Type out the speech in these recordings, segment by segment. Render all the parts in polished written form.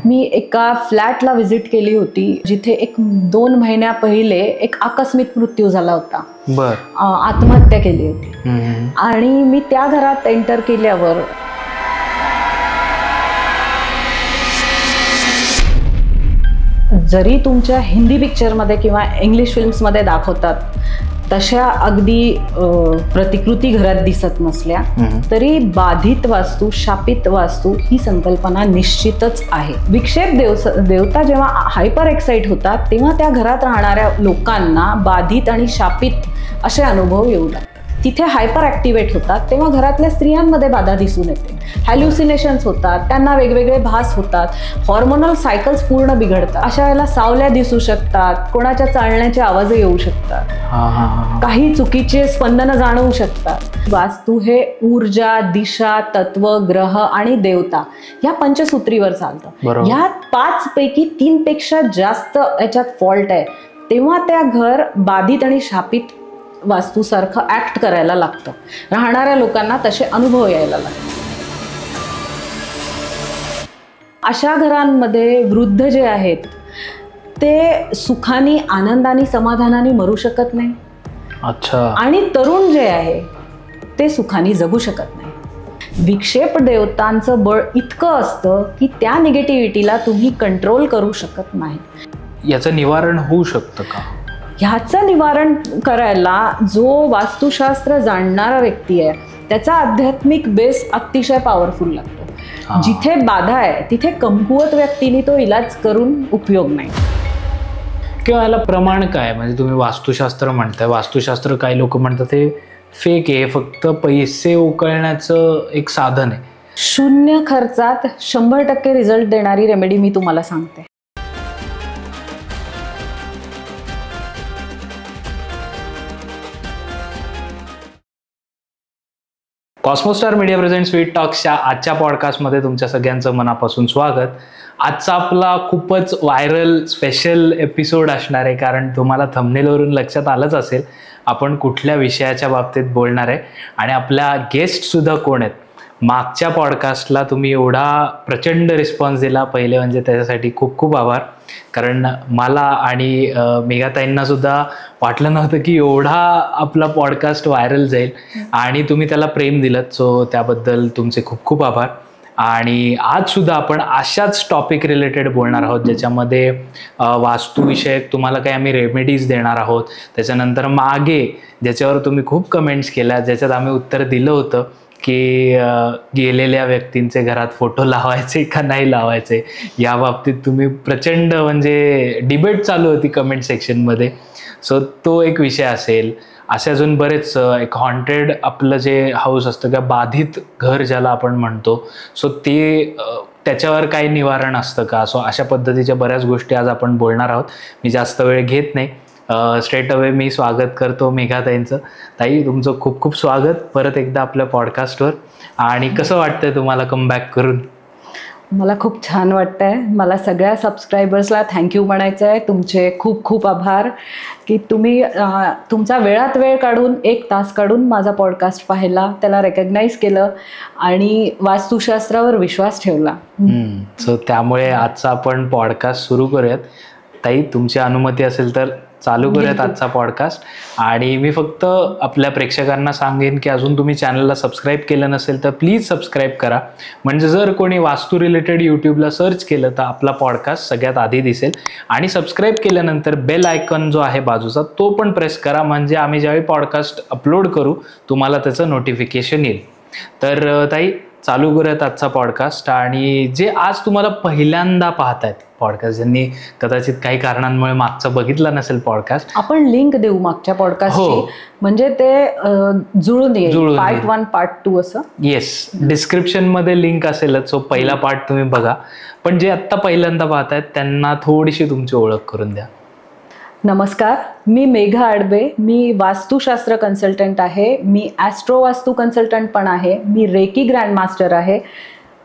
मी एका फ्लॅटला व्हिजिट केली होती जिथे एक 2 महिन्या पहिले एक आकस्मिक मृत्यू झाला होता. बर. आत्महत्या केली होती. आणि मी त्या घरात एंटर केल्यावर जरी तुमच्या हिंदी पिक्चरमध्ये किंवा इंग्लिश फिल्म्समध्ये दाखवतात तशा अगदी प्रतिकृती घरात दिसत नसल्या तरी बाधित वास्तू, शापित वास्तू ही संकल्पना निश्चितच आहे. विक्षेप देवता जेव्हा हायपर एक्साइट होतात तेव्हा त्या घरात राहणाऱ्या लोकांना बाधित आणि शापित असे अनुभव येऊ लागतात. तिथे हायपर ॲक्टिवेट होतात तेव्हा घरातल्या स्त्रियांमध्ये बाधा दिसून येते. हॅल्युसिनेशन्स होतात, त्यांना वेगवेगळे भास होतात, हॉर्मोनल सायकल्स पूर्ण बिघडतात. अशा वेळेला सावल्या दिसू शकतात, कोणाच्या चालण्याचे आवाज येऊ शकतात, काही चुकीचे स्पंदनं जाणवू शकतात. वास्तू हे ऊर्जा, दिशा, तत्व, ग्रह आणि देवता या पंचसूत्रीवर चालतं. ह्यात 5 पैकी 3 पेक्षा जास्त याच्यात फॉल्ट आहे तेव्हा त्या घर बाधित आणि शापित वास्तूसारखं ऍक्ट करायला लागतं. राहणाऱ्या लोकांना तसे अनुभव यायला लागतात. अशा घरांमध्ये वृद्ध जे आहेत ते सुखाने, आनंदाने, समाधानाने मरू शकत नाही. अच्छा. आणि तरुण जे आहे ते सुखाने जगू शकत नाही. विक्षेप देवतांचं बळ इतकं असतं की त्या निगेटिव्हिटीला तुम्ही कंट्रोल करू शकत नाही. याचं निवारण होऊ शकतं का? ह्याचं निवारण करायला जो वास्तुशास्त्र जाणणारा व्यक्ती आहे त्याचा आध्यात्मिक बेस अतिशय पॉवरफुल लागतो. जिथे बाधा आहे तिथे कमकुवत व्यक्तीने तो इलाज करून उपयोग नाही. किंवा याला प्रमाण काय? म्हणजे तुम्ही वास्तुशास्त्र म्हणताय, वास्तुशास्त्र काही लोक म्हणतात ते फेक आहे, फक्त पैसे उकळण्याचं एक साधन आहे. 0 खर्चात 100% रिझल्ट देणारी रेमेडी मी तुम्हाला सांगते. कॉस्मोस्टार मीडिया प्रेझेंट स्वीट टॉक्सच्या आजच्या पॉडकास्टमध्ये तुमच्या सगळ्यांचं मनापासून स्वागत. आजचा आपला खूपच व्हायरल स्पेशल एपिसोड असणार आहे, कारण तुम्हाला थंबनेलवरून लक्षात आलंच असेल आपण कुठल्या विषयाच्या बाबतीत बोलणार आहे आणि आपल्या गेस्टसुद्धा कोण आहेत. मागच्या पॉडकास्टला तुम्ही एवढा प्रचंड रिस्पॉन्स दिला, पहिले म्हणजे त्याच्यासाठी खूप खूप आभार. कारण मला आणि मेघाताईंना सुद्धा वाटलं नव्हतं की एवढा आपला पॉडकास्ट व्हायरल जाईल आणि तुम्ही त्याला प्रेम दिलं, सो त्याबद्दल तुमचे खूप खूप आभार. आणि आजसुद्धा आपण अशाच टॉपिक रिलेटेड बोलणार आहोत ज्याच्यामध्ये वास्तुविषयक तुम्हाला काही आम्ही रेमेडीज देणार आहोत. त्याच्यानंतर मागे ज्याच्यावर तुम्ही खूप कमेंट्स केल्या, ज्याच्यात आम्ही उत्तर दिलं होतं की गेलेल्या व्यक्तींचे घरात फोटो लावायचे का नाही लावायचे, या बाबतीत तुम्ही प्रचंड म्हणजे डिबेट चालू होती कमेंट सेक्शनमध्ये. सो तो एक विषय असेल. असे अजून बरेच एक हॉन्टेड आपलं जे हाऊस असतं किंवा बाधित घर ज्याला आपण म्हणतो, सो ते त्याच्यावर काही निवारण असतं का, सो अशा पद्धतीच्या बऱ्याच गोष्टी आज आपण बोलणार आहोत. मी जास्त वेळ घेत नाही, स्ट्रेट अवे मी स्वागत करतो मेघाताईंचं. ताई, तुमचं खूप खूप स्वागत परत एकदा आपल्या पॉडकास्टवर. आणि कसं वाटतंय तुम्हाला कमबॅक करून? मला खूप छान वाटतंय. मला सगळ्या सबस्क्रायबर्सला थँक्यू म्हणायचं आहे. तुमचे खूप खूप आभार की तुम्ही तुमचा वेळात वेळ काढून 1 तास काढून माझा पॉडकास्ट पाहिला, त्याला रेकग्नाइज केलं आणि वास्तुशास्त्रावर विश्वास ठेवला. सो त्यामुळे आजचा आपण पॉडकास्ट सुरू करूयात. ताई, तुमची अनुमती असेल तर चालू करूयात आजचा पॉडकास्ट. आणि मी फक्त आपल्या प्रेक्षकांना सांगेन की अजून तुम्ही चॅनलला सबस्क्राईब केलं नसेल तर प्लीज सबस्क्राईब करा, म्हणजे जर कोणी वास्तू रिलेटेड यूट्यूबला सर्च केलं तर आपला पॉडकास्ट सगळ्यात आधी दिसेल. आणि सबस्क्राईब केल्यानंतर बेल आयकॉन जो आहे बाजूचा तो पण प्रेस करा, म्हणजे आम्ही ज्यावेळी पॉडकास्ट अपलोड करू तुम्हाला त्याचं नोटिफिकेशन येईल. तर ताई, चालू करूयात आजचा पॉडकास्ट. आणि जे आज तुम्हाला पहिल्यांदा पाहतायत पॉडकास्ट, ज्यांनी कदाचित काही कारणांमुळे मागचं बघितलं नसेल पॉडकास्ट, आपण लिंक देऊ मागच्या पॉडकास्टची, म्हणजे ते जुळून येईल. पार्ट 1 पार्ट 2 असं. येस, डिस्क्रिप्शनमध्ये लिंक असेलच. सो पहिला पार्ट तुम्ही बघा. पण जे आत्ता पहिल्यांदा पाहतायत त्यांना थोडीशी तुमची ओळख करून द्या. नमस्कार, मी मेघा आडबे. मी वास्तुशास्त्र कन्सल्टंट आहे. मी ॲस्ट्रो वास्तू कन्सल्टंट पण आहे. मी रेकी ग्रँड मास्टर आहे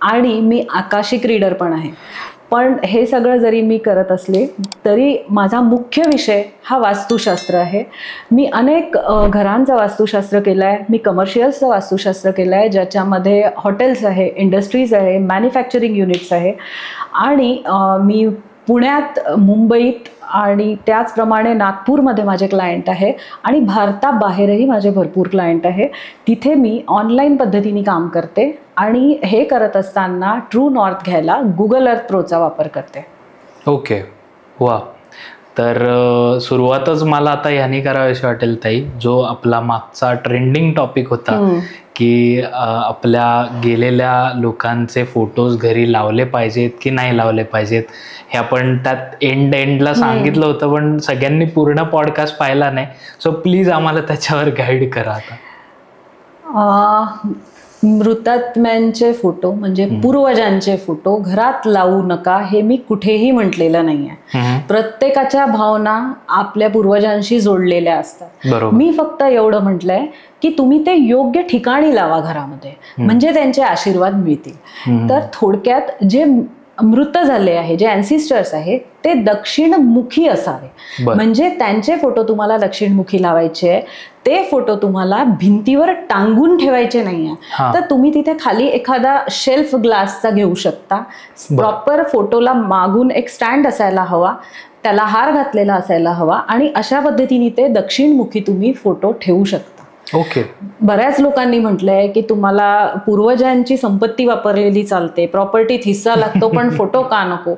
आणि मी आकाशिक रीडर पण आहे. पण हे सगळं जरी मी करत असले तरी माझा मुख्य विषय हा वास्तुशास्त्र आहे. मी अनेक घरांचं वास्तुशास्त्र केलं आहे, मी कमर्शियल्सचं वास्तुशास्त्र केलं आहे, ज्याच्यामध्ये हॉटेल्स आहे, इंडस्ट्रीज आहे, मॅन्युफॅक्चरिंग युनिट्स आहे. आणि मी पुण्यात, मुंबईत आणि त्याचप्रमाणे नागपूरमध्ये माझे क्लायंट आहे आणि भारताबाहेरही माझे भरपूर क्लायंट आहे. तिथे मी ऑनलाईन पद्धतीने काम करते आणि हे करत असताना ट्रू नॉर्थ घ्यायला गुगल अर्थ प्रोचा वापर करते. ओके, वा. तर सुरुवातच मला आता ह्यानी करावीशी वाटेल ताई, जो आपला मागचा ट्रेंडिंग टॉपिक होता की आपल्या गेलेल्या लोकांचे फोटोज घरी लावले पाहिजेत की नाही लावले पाहिजेत, हे आपण त्यात एंडला सांगितलं होतं, पण सगळ्यांनी पूर्ण पॉडकास्ट पाहिला नाही. सो प्लीज आम्हाला त्याच्यावर गाईड करा. आता मृतात्म्यांचे फोटो म्हणजे पूर्वजांचे फोटो घरात लावू नका हे मी कुठेही म्हटलेलं नाहीये. प्रत्येकाच्या भावना आपल्या पूर्वजांशी जोडलेल्या असतात. मी फक्त एवढं म्हटलंय की तुम्ही ते योग्य ठिकाणी लावा घरामध्ये, म्हणजे त्यांचे आशीर्वाद मिळतील. तर थोडक्यात जे मृत झाले आहे, जे अँसिस्टर्स आहेत ते दक्षिणमुखी असावे, म्हणजे त्यांचे फोटो तुम्हाला दक्षिणमुखी लावायचे. ते फोटो तुम्हाला भिंतीवर टांगून ठेवायचे नाहीये, तर तुम्ही तिथे खाली एखादा शेल्फ ग्लासचा घेऊ शकता. प्रॉपर फोटोला मागून एक स्टँड असायला हवा, त्याला हार घातलेला असायला हवा आणि अशा पद्धतीने ते दक्षिणमुखी तुम्ही फोटो ठेवू शकता. ओके. बऱ्याच लोकांनी म्हटलंय की तुम्हाला पूर्वजांची संपत्ती वापरलेली चालते, प्रॉपर्टीत हिस्सा लागतो, पण फोटो का नको.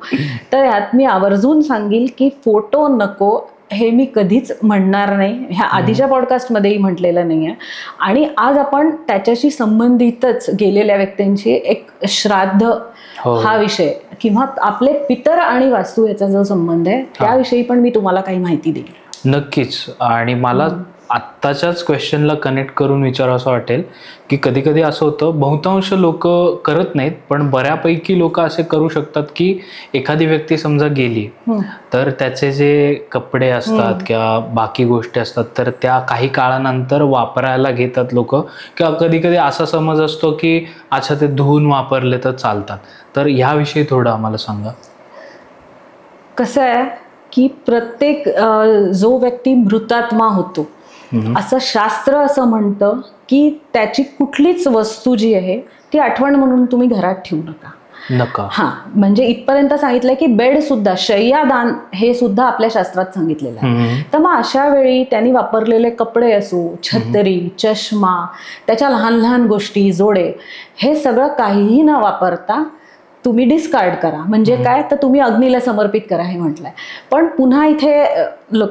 तर यात मी आवर्जून सांगेल की फोटो नको हे मी कधीच म्हणणार नाही. ह्या आधीच्या पॉडकास्टमध्येही म्हटलेलं नाही आहे. आणि आज आपण त्याच्याशी संबंधितच गेलेल्या व्यक्तींची एक श्राद्ध हा विषय किंवा आपले पितर आणि वास्तू याचा जो संबंध आहे त्याविषयी पण मी तुम्हाला काही माहिती देईन. नक्कीच. आणि मला आत्ताच्याच क्वेश्चनला कनेक्ट करून विचारावं वाटेल की कधी कधी असं होतं, बहुतांश लोक करत नाहीत पण बऱ्यापैकी लोक असे करू शकतात की एखादी व्यक्ती समजा गेली तर त्याचे जे कपडे असतात किंवा बाकी गोष्टी असतात तर त्या काही काळानंतर वापरायला घेतात लोक, किंवा कधी कधी असा समज असतो की अच्छा ते धुवून वापरले तर चालतात. तर ह्याविषयी थोडं आम्हाला सांगा. कसं आहे की प्रत्येक जो व्यक्ती मृतात्मा होतो असं शास्त्र असं म्हणतं की त्याची कुठलीच वस्तू जी आहे ती आठवण म्हणून तुम्ही घरात ठेवू नका. हा, म्हणजे इथपर्यंत सांगितलंय की बेड सुद्धा, शय्यादान हे सुद्धा आपल्या शास्त्रात सांगितलेलं आहे. तर मग अशा वेळी त्यांनी वापरलेले कपडे असो, छत्री, चष्मा, त्याच्या लहान लहान गोष्टी, जोडे, हे सगळं काहीही न वापरता तुम्ही डिस्कार्ड करा. म्हणजे काय, तर तुम्ही अग्नीला समर्पित करा हे म्हटलंय. पण पुन्हा इथे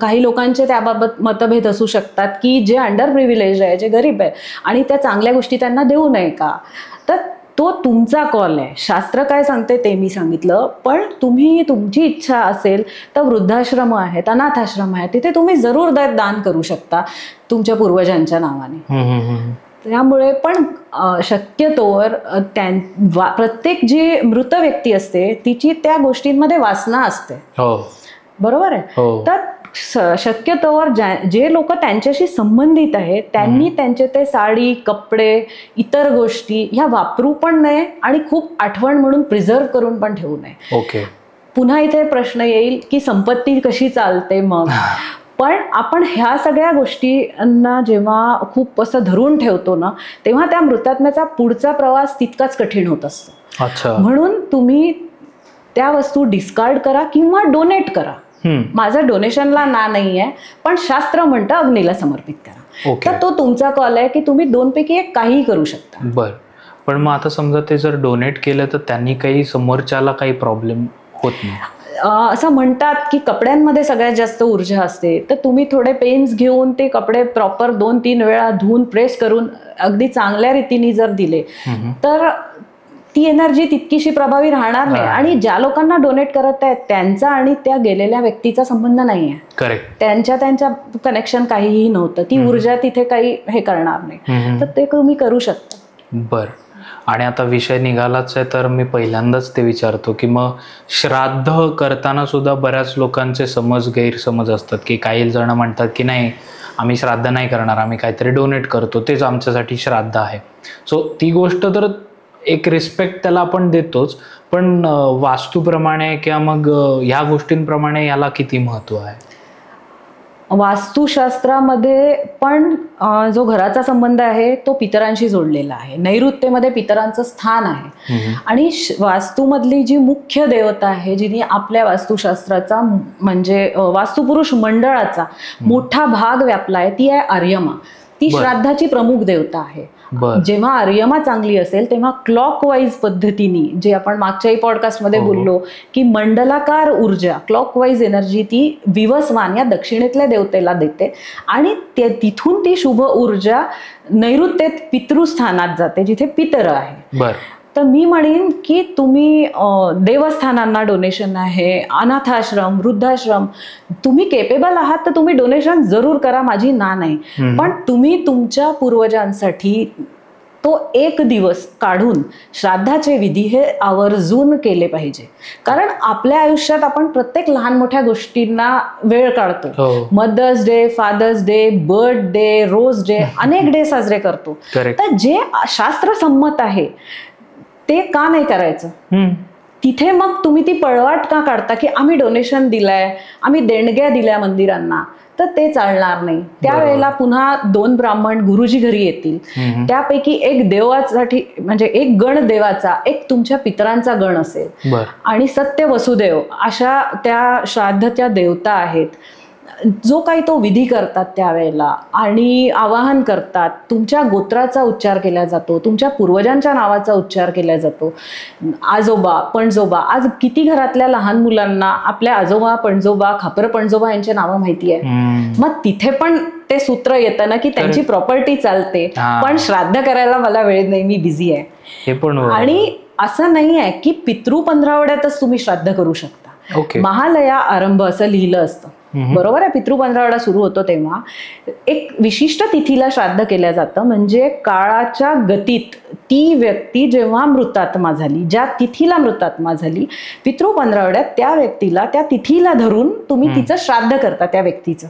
काही लोकांचे त्याबाबत मतभेद असू शकतात की जे अंडर प्रिव्हिलेज आहे, जे गरीब आहे आणि त्या चांगल्या गोष्टी त्यांना देऊ नये का. तर तो तुमचा कॉल आहे. शास्त्र काय सांगते ते मी सांगितलं, पण तुम्ही तुमची इच्छा असेल तर वृद्धाश्रम आहेत, अनाथाश्रम आहेत, तिथे तुम्ही जरूर दान करू शकता तुमच्या पूर्वजांच्या नावाने. त्यामुळे पण शक्यतोवर प्रत्येक जी मृत व्यक्ती असते तिची त्या गोष्टींमध्ये वासना असते. बरोबर आहे. तर शक्यतोवर जे लोक त्यांच्याशी संबंधित आहेत त्यांनी त्यांचे ते साडी, कपडे, इतर गोष्टी ह्या वापरू पण नये आणि खूप आठवण म्हणून प्रिझर्व करून पण ठेवू नये. ओके. पुन्हा इथे प्रश्न येईल की संपत्ती कशी चालते मग. पण आपण ह्या सगळ्या गोष्टींना जेव्हा खूप असं धरून ठेवतो ना, तेव्हा त्या मृतात्म्याचा पुढचा प्रवास तितकाच कठीण होत असतो. म्हणून तुम्ही त्या वस्तू डिस्कार्ड करा किंवा डोनेट करा. माझं डोनेशनला ना नाही आहे, पण शास्त्र म्हणतं अग्नीला समर्पित करा. तर तो तुमचा कॉल आहे की तुम्ही दोनपैकी एक काहीही करू शकता. बर. पण मग आता समजा ते जर डोनेट केलं तर त्यांनी काही समोरच्याला काही प्रॉब्लेम होत नाही. असं म्हणतात की कपड्यांमध्ये सगळ्यात जास्त ऊर्जा असते, तर तुम्ही थोडे पेन्स घेऊन ते कपडे प्रॉपर 2-3 वेळा धुवून प्रेस करून अगदी चांगल्या रीतीने जर दिले तर ती एनर्जी तितकीशी प्रभावी राहणार नाही. आणि ज्या लोकांना डोनेट करत आहेत त्यांचा आणि त्या गेलेल्या व्यक्तीचा संबंध नाही आहे. करेक्ट. त्यांच्या कनेक्शन काहीही नव्हतं. ती ऊर्जा तिथे काही हे करणार नाही, तर ते तुम्ही करू शकता. बर. आणि आता विषय निघालाच आहे तर मी पहिल्यांदाच ते विचारतो की मग श्राद्ध करताना सुद्धा बऱ्याच लोकांचे गैरसमज असतात की काही जण म्हणतात की नाही, आम्ही श्राद्ध नाही करणार, आम्ही काहीतरी डोनेट करतो, तेच आमच्यासाठी श्राद्ध आहे. सो ती गोष्ट तर एक रिस्पेक्ट त्याला आपण देतोच, पण वास्तूप्रमाणे किंवा मग ह्या गोष्टींप्रमाणे याला किती महत्व आहे? वास्तुशास्त्रामध्ये पण जो घराचा संबंध आहे तो पितरांशी जोडलेला आहे. नैऋत्येमध्ये पितरांचं स्थान आहे आणि वास्तूमधली जी मुख्य देवता आहे, जिने आपल्या वास्तुशास्त्राचा म्हणजे वास्तुपुरुष मंडळाचा मोठा भाग व्यापला आहे, ती आहे आर्यमा. ती श्राद्धाची प्रमुख देवता आहे. जेव्हा आर्यमा चांगली असेल तेव्हा क्लॉकवाईज पद्धतीने, जे आपण मागच्याही पॉडकास्टमध्ये बोललो की मंडलाकार ऊर्जा, क्लॉकवाईज एनर्जी ती विवस्वान या दक्षिणेतल्या देवतेला देते आणि तिथून ती शुभ ऊर्जा नैऋत्येत पितृस्थानात जाते, जिथे पितर आहे. तर मी म्हणेन की तुम्ही देवस्थानांना डोनेशन आहे, अनाथाश्रम, वृद्धाश्रम, तुम्ही केपेबल आहात तर तुम्ही डोनेशन जरूर करा, माझी ना नाही. पण तुम्ही तुमच्या पूर्वजांसाठी तो एक दिवस काढून श्राद्धाचे विधी हे आवर्जून केले पाहिजे. कारण आपल्या आयुष्यात आपण प्रत्येक लहान मोठ्या गोष्टींना वेळ काढतो. Mother's day, father's day, birthday, rose day, अनेक डे साजरे करतो. तर जे शास्त्रसंमत आहे ते का नाही करायचं? तिथे मग तुम्ही ती पळवाट का काढता की आम्ही डोनेशन दिलंय, आम्ही देणग्या दिल्या मंदिरांना? तर ते चालणार नाही. त्यावेळेला पुन्हा 2 ब्राह्मण गुरुजी घरी येतील, त्यापैकी एक देवासाठी म्हणजे एक गण देवाचा, एक तुमच्या पितरांचा गण असेल आणि सत्य वसुदेव अशा त्या श्राद्धच्या देवता आहेत. जो काही तो विधी करतात त्यावेळेला आणि आवाहन करतात, तुमच्या गोत्राचा उच्चार केला जातो, तुमच्या पूर्वजांच्या नावाचा उच्चार केला जातो. आजोबा, पणजोबा, आज किती घरातल्या लहान मुलांना आपल्या आजोबा, पणजोबा, खापर पणजोबा यांची नावं माहिती आहे. मग तिथे पण ते सूत्र येतं ना की त्यांची प्रॉपर्टी चालते, पण श्राद्ध करायला मला वेळ नाही, मी बिझी आहे. हे पण आणि असं नाही आहे की पितृ 15 तुम्ही श्राद्ध करू शकता. महालया आरंभ असं लिहिलं असतं, बरोबर आहे. पितृ 15 सुरू होतो तेव्हा एक विशिष्ट तिथीला श्राद्ध केलं जातं. म्हणजे काळाच्या गतीत ती व्यक्ती जेव्हा मृतात्मा झाली, ज्या तिथीला मृतात्मा झाली, पितृ 15 त्या व्यक्तीला, त्या तिथीला धरून तुम्ही तिचं श्राद्ध करता त्या व्यक्तीचं.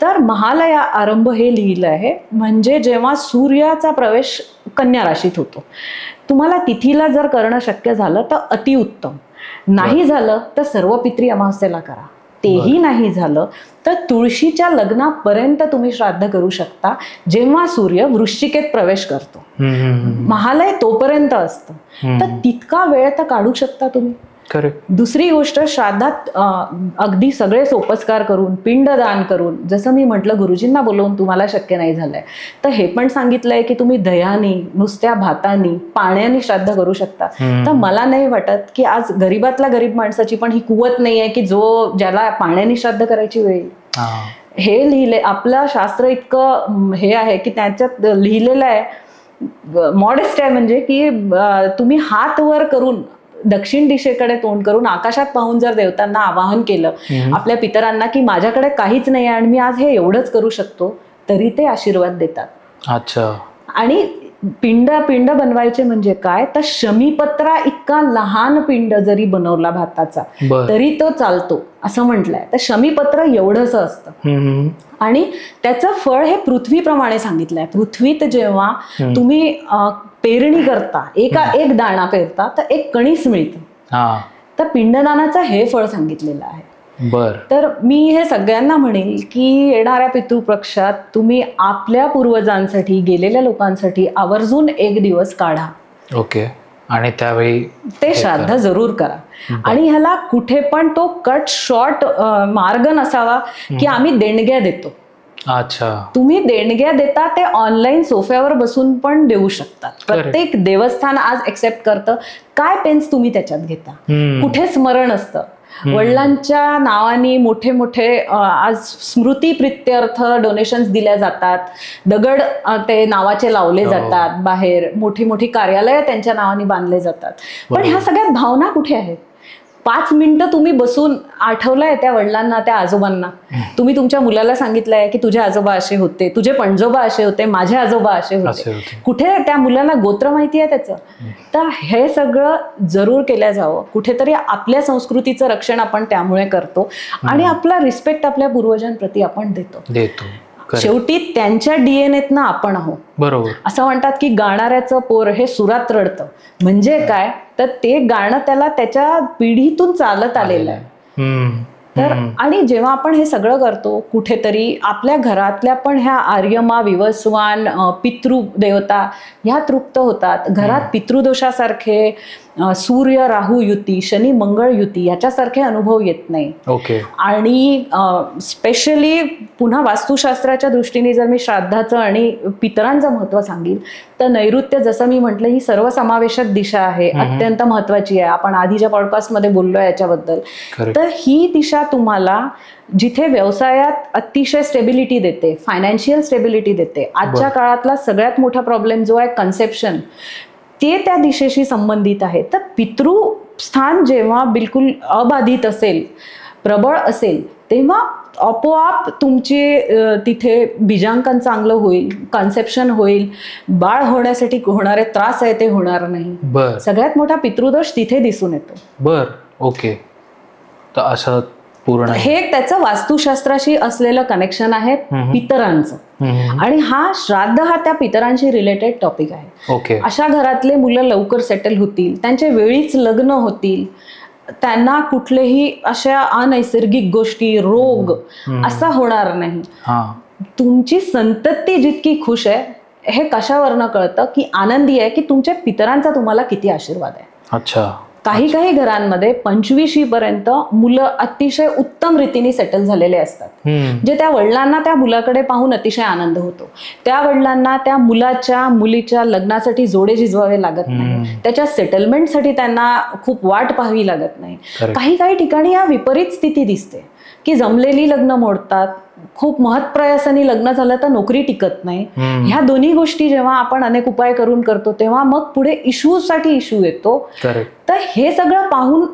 तर महालया आरंभ हे लिहिलं आहे म्हणजे जेव्हा सूर्याचा प्रवेश कन्या राशीत होतो. तुम्हाला तिथीला जर करणं शक्य झालं तर अतिउत्तम, नाही झालं तर सर्व पितृ अमावस्येला करा. तेही नाही झालं तर तुळशीच्या लग्नापर्यंत तुम्ही श्राद्ध करू शकता, जेव्हा सूर्य वृश्चिकेत प्रवेश करतो. महालय तोपर्यंत असतं, तर तितका वेळ तर काढू शकता तुम्ही. दुसरी गोष्ट, श्राद्धात अगदी सगळे सोपस्कार करून, पिंडदान करून, जसं मी म्हटलं गुरुजींना बोलवून तुम्हाला शक्य नाही झालंय, तर हे पण सांगितलंय की तुम्ही दह्यानी, नुसत्या भातानी, पाण्याने श्राद्ध करू शकता. तर मला नाही वाटत की आज गरीबातल्या गरीब माणसाची पण ही कुवत नाहीये की ज्याला पाण्याने श्राद्ध करायची वेळ. हे लिहिले आपलं शास्त्र इतकं हे आहे की त्याच्यात लिहिलेलं आहे, मॉडेस्ट आहे, म्हणजे की तुम्ही हात वर करून दक्षिण दिशेकडे तोंड करून आकाशात पाहून जर देवतांना आवाहन केलं, आपल्या पितरांना, की माझ्याकडे काहीच नाही आणि मी आज हे एवढंच करू शकतो, तरी ते आशीर्वाद देतात. अच्छा. आणि पिंड बनवायचे म्हणजे काय, तर शमीपत्रा इतका लहान पिंड जरी बनवला भाताचा तरी तो चालतो असं म्हटलंय. तर शमीपत्र एवढंच असतं आणि त्याचं फळ हे पृथ्वीप्रमाणे सांगितलंय. पृथ्वीत जेव्हा तुम्ही पेरणी करता, एक दाणा पेरता तर एक कणीस मिळतं. तर पिंडदानाचं हे फळ सांगितलेलं आहे. तर मी हे सगळ्यांना म्हणेल की येणाऱ्या पितृपक्षात तुम्ही आपल्या पूर्वजांसाठी, गेलेल्या लोकांसाठी आवर्जून एक दिवस काढा. ओके. आणि त्यावेळी ते श्राद्ध जरूर करा. आणि ह्याला कुठे पण तो कट शॉर्ट मार्ग नसावा की आम्ही देणग्या देतो. अच्छा. तुम्ही देणग्या देता ते ऑनलाईन सोफ्यावर बसून पण देऊ शकतात. प्रत्येक देवस्थान आज एक्सेप्ट करतं. काय पेन्स तुम्ही त्याच्यात घेता, कुठे स्मरण असतं, वडिलांच्या नावाने मोठे मोठे आज स्मृती प्रित्यर्थ डोनेशन्स दिल्या जातात. दगड ते नावाचे लावले जातात, बाहेर मोठी मोठी कार्यालय त्यांच्या नावाने बांधले जातात. पण ह्या सगळ्यात भावना कुठे आहेत? 5 मिनिटं तुम्ही बसून आठवलंय त्या वडिलांना, त्या आजोबांना, तुम्ही तुमच्या मुलाला सांगितलंय की तुझे आजोबा असे होते, तुझे पणजोबा असे होते, माझे आजोबा असे होते. कुठे त्या मुलाला गोत्र माहिती आहे त्याचं? तर हे सगळं जरूर केलं जावं. कुठेतरी आपल्या संस्कृतीचं रक्षण आपण त्यामुळे करतो आणि आपला रिस्पेक्ट आपल्या पूर्वजांप्रती आपण देतो. शेवटी त्यांच्या डीएनएत ना आपण आहोत. बरोबर. असं म्हणतात की गाणाऱ्याचं पोर हे सुरात रडतं. म्हणजे काय तर ते गाणं त्याला त्याच्या पिढीतून चालत आलेलं आहे. तर आणि जेव्हा आपण हे सगळं करतो कुठेतरी आपल्या घरातल्या पण ह्या आर्यमा, विवस्वान, पितृदेवता ह्या तृप्त होतात. घरात पितृदोषासारखे सूर्य राहू युती, शनी मंगळ युती याच्यासारखे अनुभव येत नाही. ओके. आणि स्पेशली पुन्हा वास्तुशास्त्राच्या दृष्टीने जर मी श्राद्धाचं आणि पितरांचं महत्व सांगेल तर नैऋत्य जसं मी म्हटलं ही सर्वसमावेशक दिशा आहे, अत्यंत महत्वाची आहे. आपण आधीच्या पॉडकास्टमध्ये बोललोय याच्याबद्दल. तर ही दिशा तुम्हाला जिथे व्यवसायात अतिशय स्टेबिलिटी देते, फायनान्शियल स्टेबिलिटी देते. आजच्या काळातला सगळ्यात मोठा प्रॉब्लेम जो आहे कन्सेप्शन, ते त्या दिशेशी संबंधित आहे. तर पितृस्थान जेव्हा बिलकुल अबाधित असेल, प्रबळ असेल, तेव्हा आपोआप तुमचे तिथे बीजांकन चांगलं होईल, कन्सेप्शन होईल, बाळ होण्यासाठी होणारे त्रास आहे ते होणार नाही. सगळ्यात मोठा पितृदोष तिथे दिसून येतो. बर. ओके. तर असं पूर्ण हे त्याचं वास्तुशास्त्राशी असलेलं कनेक्शन आहे पितरांचं. आणि हा श्राद्ध हा त्या पितरांशी रिलेटेड टॉपिक आहे. ओके. अशा घरातले मुलं लवकर सेटल होतील, त्यांचे वेळीच लग्न होतील, त्यांना कुठलेही अशा अनैसर्गिक गोष्टी, रोग असा होणार नाही. तुमची संतती जितकी खुश आहे हे कशावरनं कळतं की आनंदी आहे की तुमच्या पितरांचा तुम्हाला किती आशीर्वाद आहे. अच्छा. काही काही घरांमध्ये 25वी पर्यंत मुलं अतिशय उत्तम रीतीने सेटल झालेले असतात. जे त्या वडिलांना त्या मुलाकडे पाहून अतिशय आनंद होतो. त्या वडिलांना त्या मुलाच्या मुलीच्या लग्नासाठी जोडे झिजवावे लागत नाही, त्याच्या सेटलमेंटसाठी त्यांना खूप वाट पाहावी लागत नाही. काही काही ठिकाणी या विपरीत स्थिती दिसते की जमलेली लग्न मोडतात, खूप महत्प्रयासाने लग्न झालं तर नोकरी टिकत नाही. ह्या दोन्ही गोष्टी जेव्हा आपण अनेक उपाय करून करतो तेव्हा मग पुढे इश्यूसाठी इश्यू येतो. तर हे सगळं पाहून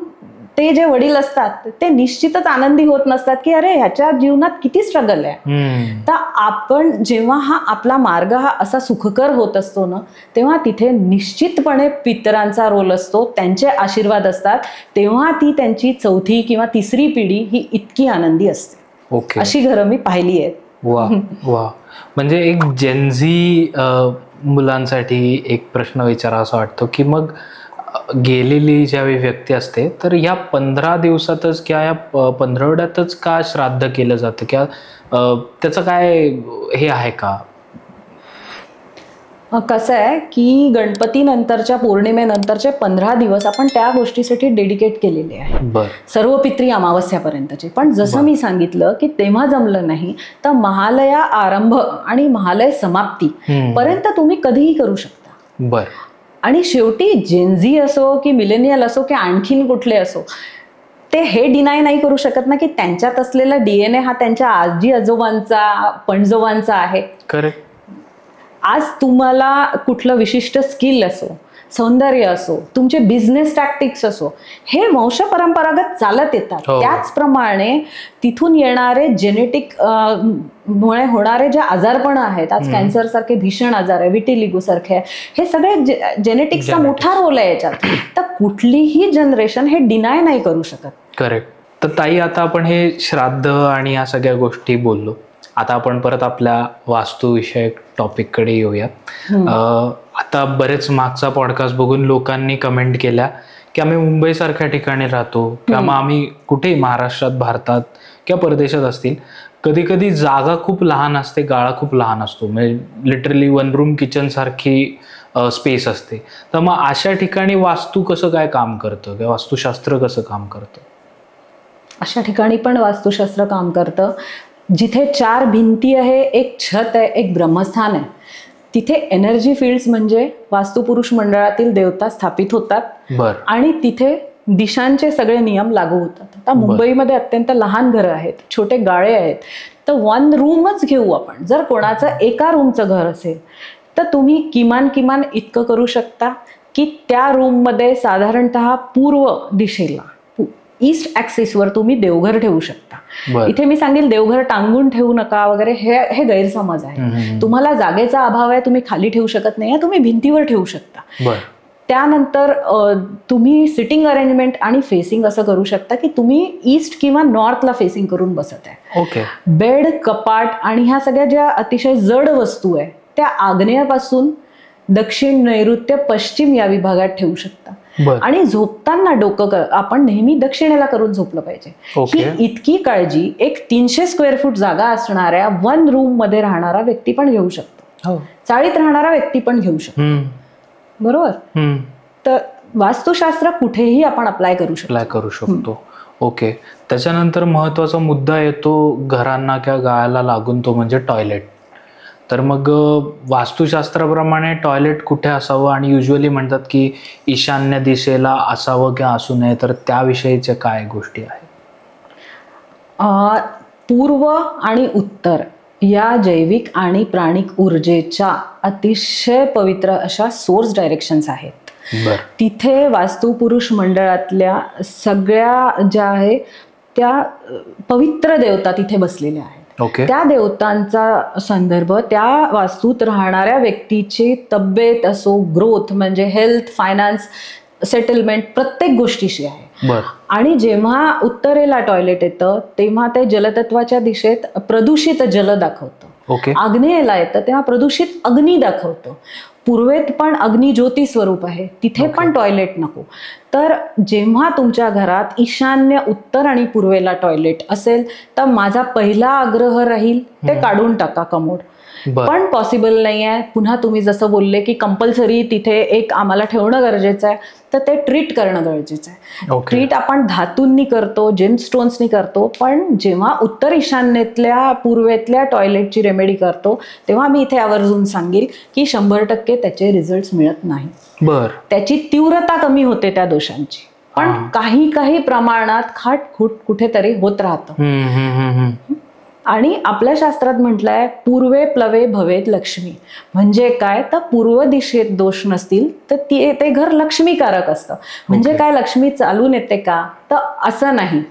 ते जे वडील असतात ते निश्चितच आनंदी होत नसतात की अरे ह्याच्या जीवनात किती स्ट्रगल आहे. तर आपण जेव्हा हा आपला मार्ग हा असा सुखकर होत असतो ना, तेव्हा तिथे निश्चितपणे पितरांचा रोल असतो, त्यांचे आशीर्वाद असतात. तेव्हा ती त्यांची चौथी किंवा तिसरी पिढी ही इतकी आनंदी असते. ओके. अशी घरं मी पाहिली आहेत. वा वा. म्हणजे एक जेनझी मुलांसाठी एक प्रश्न विचारावा वाटतो की मग गेलेली ज्यावेळी व्यक्ती असते तर या 15 दिवसातच किंवा या 15 का श्राद्ध केलं जातं किंवा त्याचं काय हे आहे का? कसं आहे की गणपती नंतरच्या पौर्णिमेनंतरचे 15 दिवस आपण त्या गोष्टीसाठी डेडिकेट केलेले आहे, सर्व पित्री अमावस्यापर्यंतचे. पण जसं मी सांगितलं की तेव्हा जमलं नाही तर महालया आरंभ आणि महालय समाप्ती पर्यंत तुम्ही कधीही करू शकता. आणि शेवटी जेनझी असो की मिलेनियल असो की आणखीन कुठले असो, ते हे डिनाय नाही करू शकत ना की त्यांच्यात असलेला डीएनए हा त्यांच्या आजी आजोबांचा, पणजोबांचा आहे. करेक्ट. आज तुम्हाला कुठलं विशिष्ट स्किल असो, सौंदर्य असो, तुमचे बिझनेस टॅक्टिक्स असो, हे वंश परंपरागत चालत येतात. त्याचप्रमाणे तिथून येणारे जेनेटिक मुळे होणारे जे आजारपण आहेत, आज कॅन्सर सारखे भीषण आजार आहे, विटिलिगो सारखे, हे सगळे जेनेटिक्सचा मोठा रोल आहे याच्यात. तर कुठलीही जनरेशन हे डिनाय नाही करू शकत. करेक्ट. तर ताई, आता आपण हे श्राद्ध आणि या सगळ्या गोष्टी बोललो. आता आपण परत आपल्या वास्तुविषयक टॉपिककडे येऊया. आता बरेच मागचा पॉडकास्ट बघून लोकांनी कमेंट केल्या की आम्ही मुंबईसारख्या ठिकाणी राहतो किंवा मग आम्ही कुठेही महाराष्ट्रात, भारतात किंवा परदेशात असतील, कधी कधी जागा खूप लहान असते, गाळा खूप लहान असतो, म्हणजे लिटरली 1 रूम किचन सारखी स्पेस असते. तर मग अशा ठिकाणी वास्तू कसं काय काम करतं किंवा वास्तुशास्त्र कसं काम करतं? अशा ठिकाणी पण वास्तुशास्त्र काम करतं. जिथे 4 भिंती आहे, एक छत आहे, एक ब्रह्मस्थान आहे, तिथे एनर्जी फील्ड्स म्हणजे वास्तुपुरुष मंडळातील देवता स्थापित होतात आणि तिथे दिशांचे सगळे नियम लागू होतात. आता मुंबईमध्ये अत्यंत लहान घरं आहेत, छोटे गाळे आहेत, तर 1 रूमच घेऊ आपण. जर कोणाचं एका रूमचं घर असेल तर तुम्ही किमान इतकं करू शकता की त्या रूममध्ये साधारणतः पूर्व दिशेला, ईस्ट ऍक्सिसवर तुम्ही देवघर ठेवू शकता. इथे मी सांगेल देवघर टांगून ठेवू नका वगैरे, हे गैरसमज आहे. तुम्हाला जागेचा अभाव आहे, तुम्ही खाली ठेवू शकत नाही, तुम्ही भिंतीवर ठेवू शकता. त्यानंतर तुम्ही सिटिंग अरेंजमेंट आणि फेसिंग असं करू शकता की तुम्ही ईस्ट किंवा नॉर्थला फेसिंग करून बसत आहे. ओके. बेड, कपाट आणि ह्या सगळ्या ज्या अतिशय जड वस्तू आहे त्या आग्नेयापासून दक्षिण, नैऋत्य, पश्चिम या विभागात ठेवू शकता. आणि झोपताना डोकं आपण नेहमी दक्षिणेला करून झोपलं पाहिजे. ही इतकी काळजी एक 300 स्क्वेअर फूट जागा असणाऱ्या 1 रूम मध्ये राहणारा व्यक्ती पण घेऊ शकतो. चाळीत राहणारा व्यक्ती पण घेऊ शकतो. बरोबर. तर वास्तुशास्त्र कुठेही आपण अप्लाय करू शकतो. ओके. त्याच्यानंतर महत्वाचा मुद्दा येतो घरांना किंवा गाळाला लागून, तो म्हणजे टॉयलेट. तर मग वास्तुशास्त्राप्रमाणे टॉयलेट कुठे असावं आणि युजली म्हणतात की ईशान्य दिशेला असावं किंवा असू नये, तर त्याविषयीच्या काय गोष्टी आहेत? पूर्व आणि उत्तर या जैविक आणि प्राणिक ऊर्जेच्या अतिशय पवित्र अशा सोर्स डायरेक्शन्स आहेत. तिथे वास्तुपुरुष मंडळातल्या सगळ्या ज्या आहे त्या पवित्र देवता तिथे बसलेल्या आहेत. त्या देवतांचा संदर्भ त्या वास्तूत राहणाऱ्या व्यक्तीची तब्येत असो, ग्रोथ म्हणजे हेल्थ, फायनान्स, सेटलमेंट, प्रत्येक गोष्टीशी आहे. आणि जेव्हा उत्तरेला टॉयलेट येतं तेव्हा ते जलतत्वाच्या दिशेत प्रदूषित जल दाखवतं. आग्नेयेला येतं तेव्हा प्रदूषित अग्नी दाखवतं. पूर्वेत पण अग्नी ज्योती स्वरूप आहे, तिथे पण टॉयलेट नको. तर जेव्हा तुमच्या घरात ईशान्य, उत्तर आणि पूर्वेला टॉयलेट असेल तर माझा पहिला आग्रह राहील ते काढून टाका कमोड. पण पॉसिबल नाही आहे. पुन्हा तुम्ही जसं बोलले की कंपल्सरी तिथे एक आम्हाला ठेवणं गरजेचं आहे, तर ते ट्रीट करणं गरजेचं आहे. ट्रीट आपण धातूंनी करतो, जेमस्टोन्सनी करतो, पण जेव्हा उत्तर ईशान्येतल्या पूर्वेतल्या टॉयलेटची रेमेडी करतो तेव्हा मी इथे आवर्जून सांगेल की 100% त्याचे रिझल्ट मिळत नाही. त्याची तीव्रता कमी होते त्या दोषांची, पण काही प्रमाणात खाटखूट कुठेतरी होत राहतं. आणि आपल्या शास्त्रात म्हटलंय पूर्वे प्लवे भवेत लक्ष्मी. म्हणजे काय, तर पूर्व दिशेत दोष नसतील तर ते घर लक्ष्मीकारक असतं. म्हणजे काय, लक्ष्मी चालून येते का, तर असं नाही.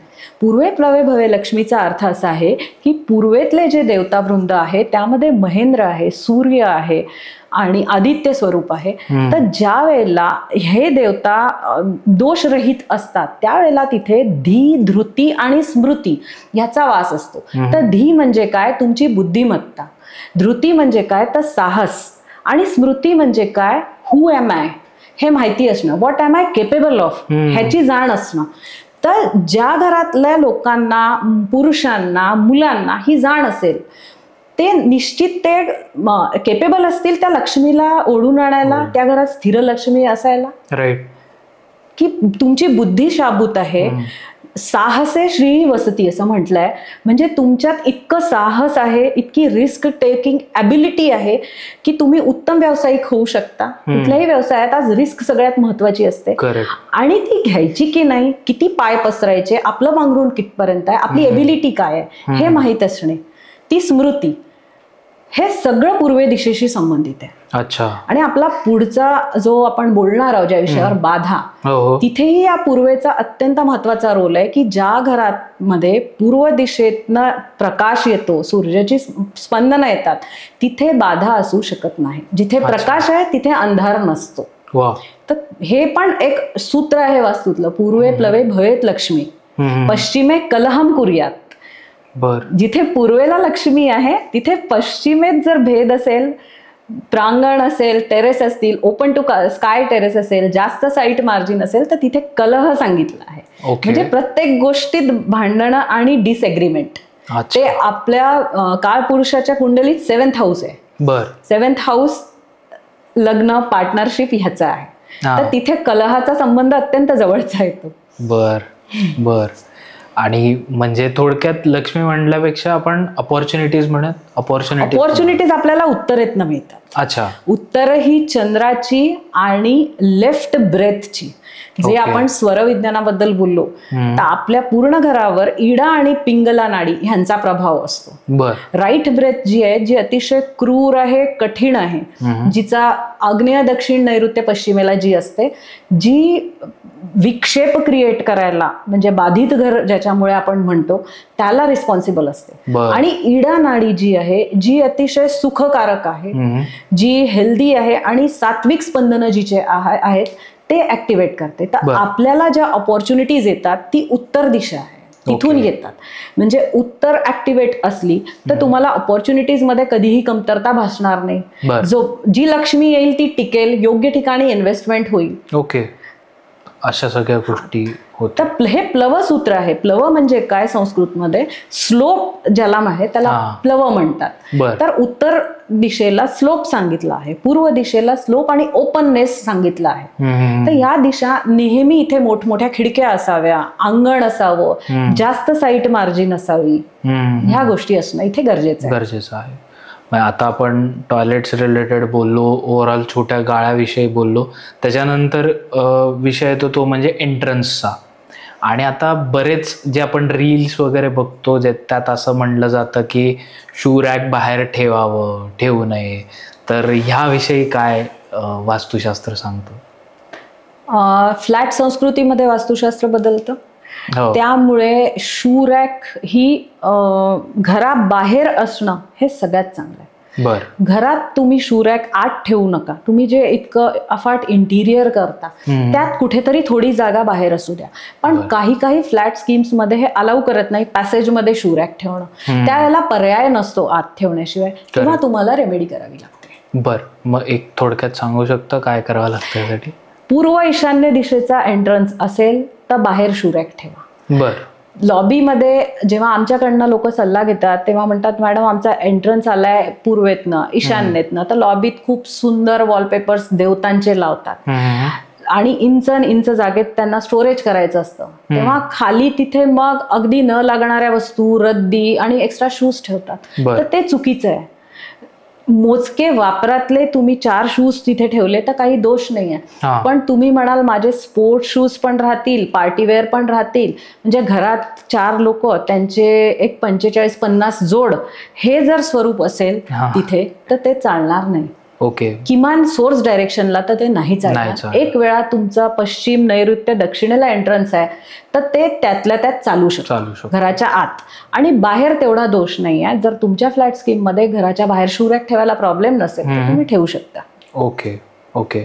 पूर्वे प्लवे भवे लक्ष्मीचा अर्थ असा आहे की पूर्वेतले जे देवतावृंद आहे त्यामध्ये महेंद्र आहे, सूर्य आहे आणि आदित्य स्वरूप आहे. तर ज्या वेळेला हे देवता दोषरहित असतात त्यावेळेला तिथे धी, धृती आणि स्मृती ह्याचा वास असतो. तर धी म्हणजे काय, तुमची बुद्धिमत्ता. धृती म्हणजे काय, तर साहस. आणि स्मृती म्हणजे काय, हू एम आय हे माहिती असणं, what am I capable of ह्याची जाण असणं. तर ज्या घरातल्या लोकांना, पुरुषांना, मुलांना ही जाण असेल ते निश्चित ते केपेबल असतील त्या लक्ष्मीला ओढून आणायला, त्या घरात स्थिर लक्ष्मी असायला. की तुमची बुद्धी शाबूत आहे. साहसे श्री वसती असं म्हटलंय. म्हणजे तुमच्यात इतकं साहस आहे, इतकी रिस्क टेकिंग ॲबिलिटी आहे की तुम्ही उत्तम व्यावसायिक होऊ शकता. कुठल्याही व्यवसायात आज रिस्क सगळ्यात महत्वाची असते. आणि ती घ्यायची की नाही, किती पाय पसरायचे, आपलं पांघरूण कितपर्यंत आहे, आपली एबिलिटी काय आहे हे माहीत असणे, ती स्मृती, हे सगळं पूर्वे दिशेशी संबंधित आहे. आणि आपला पुढचा जो आपण बोलणार आहोत ज्या विषयावर, बाधा, तिथेही या पूर्वेचा अत्यंत महत्वाचा रोल आहे. की ज्या घरात मध्ये पूर्व दिशेतनं प्रकाश येतो, सूर्याची स्पंदनं येतात, तिथे बाधा असू शकत नाही. जिथे प्रकाश आहे तिथे अंधार नसतो. तर हे पण एक सूत्र आहे वास्तूतलं, पूर्वे प्लवे भवेत लक्ष्मी, पश्चिमे कलहम कुर्यात. जिथे पूर्वेला लक्ष्मी आहे तिथे पश्चिमेत जर भेद असेल, प्रांगण असेल, टेरेस असतील, ओपन टू स्काय टेरेस असेल, जास्त साईट मार्जिन असेल, तर तिथे कलह सांगितलं आहे. म्हणजे प्रत्येक गोष्टीत भांडणं आणि डिसएग्रीमेंट. ते आपल्या काळपुरुषाच्या कुंडलीत 7th हाऊस आहे. 7th हाऊस लग्न, पार्टनरशिप ह्याचा आहे. तर तिथे कलहाचा संबंध अत्यंत जवळचा येतो. आणि म्हणजे थोडक्यात लक्ष्मी म्हणल्यापेक्षा आपण अपॉर्च्युनिटीज म्हणत, अपॉर्च्युनिटीज आपल्याला उत्तरेतनं मिळतात. अच्छा. उत्तर ही चंद्राची आणि लेफ्ट ब्रेथची, जे आपण स्वरविज्ञानाबद्दल बोललो, तर आपल्या पूर्ण घरावर इडा आणि पिंगला नाडी ह्यांचा प्रभाव असतो. राईट ब्रेथ जी आहे, जी अतिशय क्रूर आहे, कठीण आहे, जिचा आग्नेय दक्षिण नैऋत्य पश्चिमेला जी असते, जी विक्षेप क्रिएट करायला, म्हणजे बाधित घर ज्याच्यामुळे आपण म्हणतो, त्याला रिस्पॉन्सिबल असते. आणि इडा नाडी जी आहे, जी अतिशय सुखकारक आहे, जी हेल्दी आहे आणि सात्विक स्पंदन जिचे आहेत ते ऍक्टिव्हेट करते. तर आपल्याला ज्या ऑपॉर्च्युनिटीज येतात ती उत्तर दिशा आहे, तिथून येतात. म्हणजे उत्तर ऍक्टिव्हेट असली तर तुम्हाला ऑपॉर्च्युनिटीज मध्ये कधीही कमतरता भासणार नाही. जी लक्ष्मी येईल ती टिकेल, योग्य ठिकाणी इन्व्हेस्टमेंट होईल. ओके, अशा सगळ्या गोष्टी होतात. तर हे प्लव सूत्र आहे. प्लव म्हणजे काय संस्कृतमध्ये? स्लोप ज्याला आहे त्याला प्लव म्हणतात. तर उत्तर दिशेला स्लोप सांगितला आहे, पूर्व दिशेला स्लोप आणि ओपननेस सांगितला आहे. तर या दिशा नेहमी इथे मोठमोठ्या खिडक्या असाव्या, अंगण असावं, जास्त साईट मार्जिन असावी, ह्या गोष्टी असणं इथे गरजेचं आहे. आता आपण टॉयलेट्स रिलेटेड बोललो, ओव्हरऑल छोट्या गाळ्याविषयी बोललो, त्याच्यानंतर विषय येतो तो म्हणजे एंट्रन्सचा. आणि आता बरेच जे आपण रील्स वगैरे बघतो, त्यात असं म्हणलं जातं की शू रॅक बाहेर ठेवू नये. तर ह्याविषयी काय वास्तुशास्त्र सांगतं? फ्लॅट संस्कृतीमध्ये वास्तुशास्त्र बदलतं. त्यामुळे शू रॅक ही घराबाहेर असणं हे सगळ्यात चांगलं आहे. घरात तुम्ही शू रॅक आत ठेवू नका. तुम्ही जे इतकं अफाट इंटिरियर करता त्यात कुठेतरी थोडी जागा बाहेर असू द्या. पण काही फ्लॅट स्कीम्स मध्ये हे अलाउ करत नाही पॅसेज मध्ये शू रॅक ठेवणं. त्यावेळेला पर्याय नसतो आत ठेवण्याशिवाय, तेव्हा तुम्हाला रेमेडी करावी लागते. मग एक थोडक्यात सांगू शकता काय करावं लागतं यासाठी? पूर्व ईशान्य दिशेचा एंट्रन्स असेल तर बाहेर शू रॅक ठेवा. लॉबीमध्ये जेव्हा आमच्याकडनं लोक सल्ला घेतात तेव्हा म्हणतात, मॅडम आमचा एंट्रन्स आलाय पूर्वेतनं, ईशान्येतनं, तर लॉबीत खूप सुंदर वॉलपेपर्स देवतांचे लावतात आणि इंच जागेत त्यांना स्टोरेज करायचं असतं. तेव्हा खाली तिथे मग अगदी न लागणाऱ्या वस्तू, रद्दी आणि एक्स्ट्रा शूज ठेवतात. तर ते चुकीचं आहे. मोजके वापरातले तुम्ही 4 शूज तिथे ठेवले तर काही दोष नाहीये. पण तुम्ही म्हणाल माझे स्पोर्ट्स शूज पण राहतील, पार्टीवेअर पण राहतील, म्हणजे घरात 4 लोक, त्यांचे एक 45-50 जोड, हे जर स्वरूप असेल तिथे तर ते चालणार नाही. किमान सोर्स डायरेक्शनला तर ते नाही चालणार. एक वेळा तुमचा पश्चिम, नैऋत्य, दक्षिणेला एंट्रन्स आहे तर ते त्यातल्या त्यात चालू शकतो घराच्या आत. आणि बाहेर तेवढा दोष नाही आहे. जर तुमच्या फ्लॅट स्कीम मध्ये घराच्या बाहेर शू रॅक ठेवायला प्रॉब्लेम नसेल तर तुम्ही ठेवू शकता. ओके.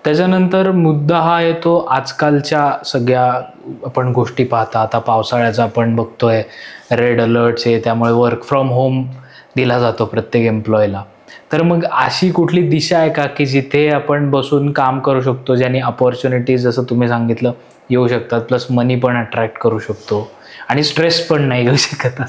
त्याच्यानंतर मुद्दा हा येतो आजकालच्या सगळ्या आपण गोष्टी पाहता. आता पावसाळ्याचा आपण बघतोय रेड अलर्ट्स आहे, त्यामुळे वर्क फ्रॉम होम दिला जातो प्रत्येक एम्प्लॉयला. तर मग अशी कुठली दिशा आहे का की जिथे आपण बसून काम करू शकतो, ज्याने अपॉर्च्युनिटीज जसं तुम्ही सांगितलं येऊ शकतात, प्लस मनी पण अट्रॅक्ट करू शकतो आणि स्ट्रेस पण नाही येऊ शकत?